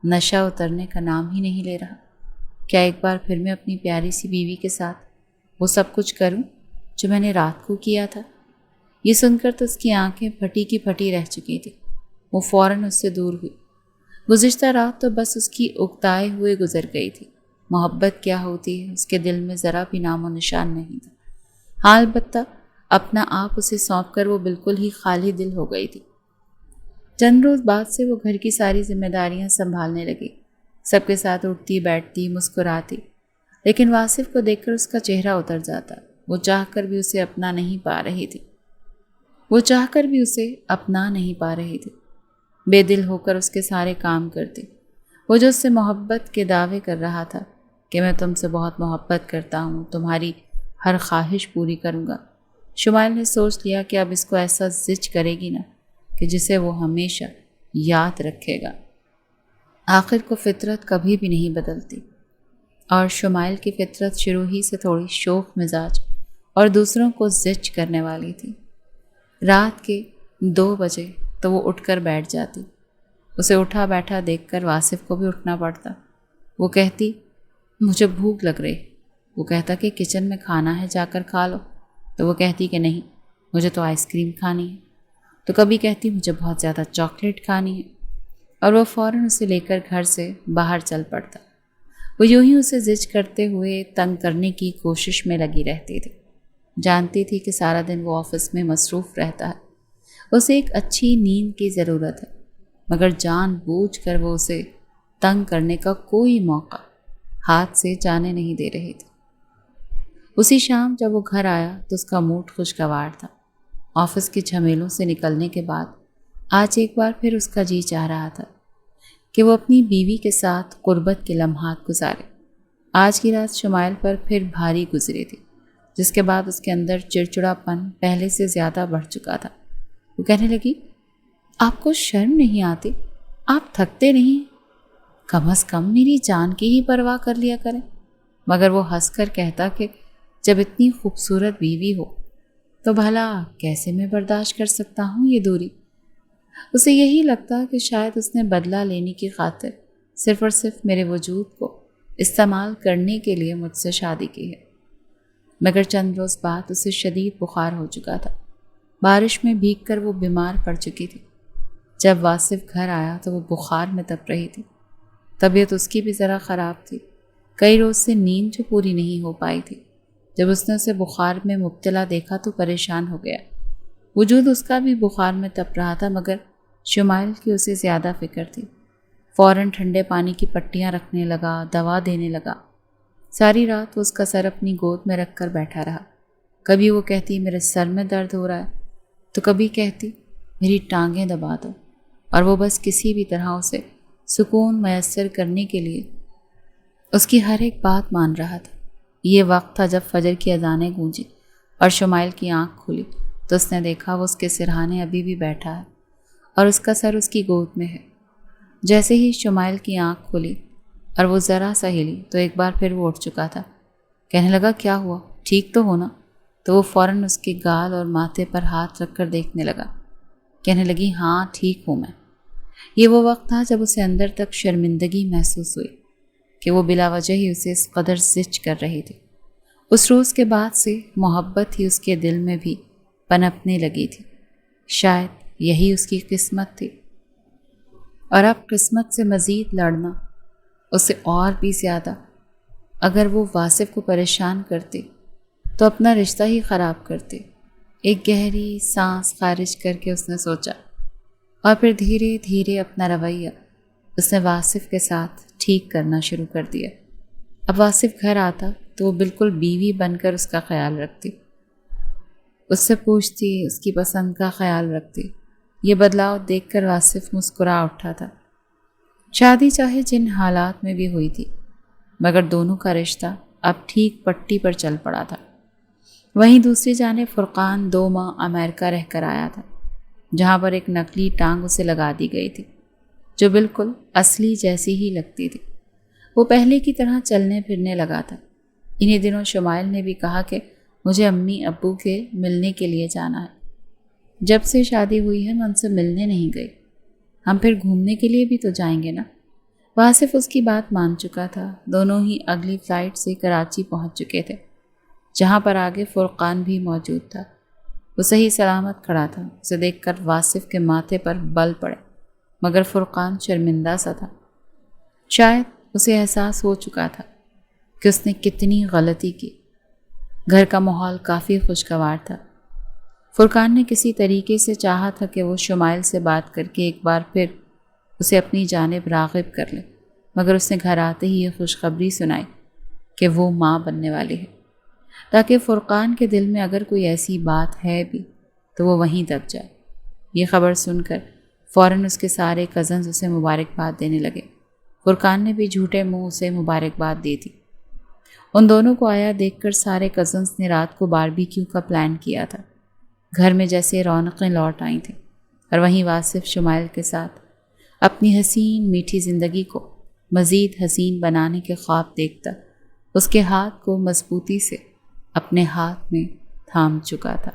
نشہ اترنے کا نام ہی نہیں لے رہا۔ کیا ایک بار پھر میں اپنی پیاری سی بیوی کے ساتھ وہ سب کچھ کروں جو میں نے رات کو کیا تھا؟ یہ سن کر تو اس کی آنکھیں پھٹی کی پھٹی رہ چکی تھی۔ وہ فوراً اس سے دور ہوئی۔ گزشتہ رات تو بس اس کی اکتائے ہوئے گزر گئی تھی۔ محبت کیا ہوتی ہے اس کے دل میں ذرا بھی نام و نشان نہیں تھا۔ البتہ اپنا آپ اسے سونپ کر وہ بالکل ہی خالی دل ہو گئی تھی۔ چند روز بعد سے وہ گھر کی ساری ذمہ داریاں سنبھالنے لگی، سب کے ساتھ اٹھتی بیٹھتی مسکراتی، لیکن واصف کو دیکھ کر اس کا چہرہ اتر جاتا۔ وہ چاہ کر بھی اسے اپنا نہیں پا رہی تھی۔ بے دل ہو کر اس کے سارے کام کرتی۔ وہ جو اس سے محبت کے دعوے کر رہا تھا کہ میں تم سے بہت محبت کرتا ہوں، تمہاری ہر خواہش پوری کروں گا، شمائل نے سوچ لیا کہ اب اس کو ایسا زج کرے گی نا کہ جسے وہ ہمیشہ یاد رکھے گا۔ آخر کو فطرت کبھی بھی نہیں بدلتی، اور شمائل کی فطرت شروع ہی سے تھوڑی شوخ مزاج اور دوسروں کو زج کرنے والی تھی۔ رات کے 2 بجے تو وہ اٹھ کر بیٹھ جاتی۔ اسے اٹھا بیٹھا دیکھ کر واصف کو بھی اٹھنا پڑتا۔ وہ کہتی مجھے بھوک لگ رہی۔ وہ کہتا کہ کچن میں کھانا ہے جا کر کھا لو، تو وہ کہتی کہ نہیں مجھے تو آئس کریم کھانی ہے، تو کبھی کہتی مجھے بہت زیادہ چاکلیٹ کھانی ہے، اور وہ فوراً اسے لے کر گھر سے باہر چل پڑتا۔ وہ یوں ہی اسے زج کرتے ہوئے تنگ کرنے کی کوشش میں لگی رہتی تھی۔ جانتی تھی کہ سارا دن وہ آفس میں مصروف رہتا ہے، اسے ایک اچھی نیند کی ضرورت ہے، مگر جان بوجھ کر وہ اسے تنگ کرنے کا کوئی موقع ہاتھ سے جانے نہیں دے رہی تھی۔ اسی شام جب وہ گھر آیا تو اس کا موڈ خوشگوار تھا۔ آفس کے جھمیلوں سے نکلنے کے بعد آج ایک بار پھر اس کا جی چاہ رہا تھا کہ وہ اپنی بیوی کے ساتھ قربت کے لمحات گزارے۔ آج کی رات شمائل پر پھر بھاری گزری تھی، جس کے بعد اس کے اندر چڑچڑاپن پہلے سے زیادہ بڑھ چکا تھا۔ وہ کہنے لگی آپ کو شرم نہیں آتی؟ آپ تھکتے نہیں؟ کم از کم میری جان کی ہی پرواہ کر لیا کریں۔ مگر وہ ہنس کر کہتا کہ جب اتنی خوبصورت بیوی ہو تو بھلا کیسے میں برداشت کر سکتا ہوں یہ دوری؟ اسے یہی لگتا کہ شاید اس نے بدلہ لینے کی خاطر صرف اور صرف میرے وجود کو استعمال کرنے کے لیے مجھ سے شادی کی ہے۔ مگر چند روز بعد اسے شدید بخار ہو چکا تھا۔ بارش میں بھیگ کر وہ بیمار پڑ چکی تھی۔ جب واصف گھر آیا تو وہ بخار میں تپ رہی تھی۔ طبیعت اس کی بھی ذرا خراب تھی۔ کئی روز سے نیند جو پوری نہیں ہو پائی تھی۔ جب اس نے اسے بخار میں مبتلا دیکھا تو پریشان ہو گیا۔ وجود اس کا بھی بخار میں تپ رہا تھا، مگر شمائل کی اسے زیادہ فکر تھی۔ فوراً ٹھنڈے پانی کی پٹیاں رکھنے لگا، دوا دینے لگا۔ ساری رات وہ اس کا سر اپنی گود میں رکھ کر بیٹھا رہا۔ کبھی وہ کہتی میرے سر میں درد ہو رہا ہے، تو کبھی کہتی میری ٹانگیں دبا دو، اور وہ بس کسی بھی طرح اسے سکون میسر کرنے کے لیے اس کی ہر ایک بات مان رہا تھا۔ یہ وقت تھا جب فجر کی اذانیں گونجی اور شمائل کی آنکھ کھلی تو اس نے دیکھا وہ اس کے سرہانے ابھی بھی بیٹھا ہے اور اس کا سر اس کی گود میں ہے۔ جیسے ہی شمائل کی آنکھ کھلی اور وہ ذرا سا ہلی تو ایک بار پھر وہ اٹھ چکا تھا۔ کہنے لگا کیا ہوا، ٹھیک تو ہونا؟ تو وہ فوراً اس کے گال اور ماتھے پر ہاتھ رکھ کر دیکھنے لگا۔ کہنے لگی ہاں ٹھیک ہوں میں۔ یہ وہ وقت تھا جب اسے اندر تک شرمندگی محسوس ہوئی کہ وہ بلا وجہ ہی اسے اس قدر زج کر رہی تھی۔ اس روز کے بعد سے محبت ہی اس کے دل میں بھی پنپنے لگی تھی۔ شاید یہی اس کی قسمت تھی، اور اب قسمت سے مزید لڑنا، اسے اور بھی زیادہ اگر وہ واصف کو پریشان کرتی تو اپنا رشتہ ہی خراب کرتی۔ ایک گہری سانس خارج کر کے اس نے سوچا، اور پھر دھیرے دھیرے اپنا رویہ اس نے واصف کے ساتھ ٹھیک کرنا شروع کر دیا۔ اب واصف گھر آتا تو وہ بالکل بیوی بن کر اس کا خیال رکھتی، اس سے پوچھتی، اس کی پسند کا خیال رکھتی۔ یہ بدلاؤ دیکھ کر واصف مسکرا اٹھا تھا۔ شادی چاہے جن حالات میں بھی ہوئی تھی، مگر دونوں کا رشتہ اب ٹھیک پٹی پر چل پڑا تھا۔ وہیں دوسری جانب فرقان 2 ماہ امریکہ رہ کر آیا تھا، جہاں پر ایک نقلی ٹانگ اسے لگا دی گئی تھی جو بالکل اصلی جیسی ہی لگتی تھی۔ وہ پہلے کی طرح چلنے پھرنے لگا تھا۔ انہی دنوں شمائل نے بھی کہا کہ مجھے امی ابو کے ملنے کے لیے جانا ہے۔ جب سے شادی ہوئی ہے میں ان سے ملنے نہیں گئی، ہم پھر گھومنے کے لیے بھی تو جائیں گے نا۔ واصف اس کی بات مان چکا تھا۔ دونوں ہی اگلی فلائٹ سے کراچی پہنچ چکے تھے، جہاں پر آگے فرقان بھی موجود تھا۔ وہ صحیح سلامت کھڑا تھا۔ اسے دیکھ کر واصف کے ماتھے پر بل پڑے، مگر فرقان شرمندہ سا تھا۔ شاید اسے احساس ہو چکا تھا کہ اس نے کتنی غلطی کی۔ گھر کا ماحول کافی خوشگوار تھا۔ فرقان نے کسی طریقے سے چاہا تھا کہ وہ شمائل سے بات کر کے ایک بار پھر اسے اپنی جانب راغب کر لے، مگر اس نے گھر آتے ہی یہ خوشخبری سنائی کہ وہ ماں بننے والی ہے، تاکہ فرقان کے دل میں اگر کوئی ایسی بات ہے بھی تو وہ وہیں دب جائے۔ یہ خبر سن کر فوراً اس کے سارے کزنز اسے مبارکباد دینے لگے۔ فرقان نے بھی جھوٹے منہ اسے مبارکباد دی تھی۔ ان دونوں کو آیا دیکھ کر سارے کزنز نے رات کو باربیکیو کا پلان کیا تھا۔ گھر میں جیسے رونقیں لوٹ آئی تھیں، اور وہیں واصف شمائل کے ساتھ اپنی حسین میٹھی زندگی کو مزید حسین بنانے کے خواب دیکھتا اس کے ہاتھ کو مضبوطی سے اپنے ہاتھ میں تھام چکا تھا۔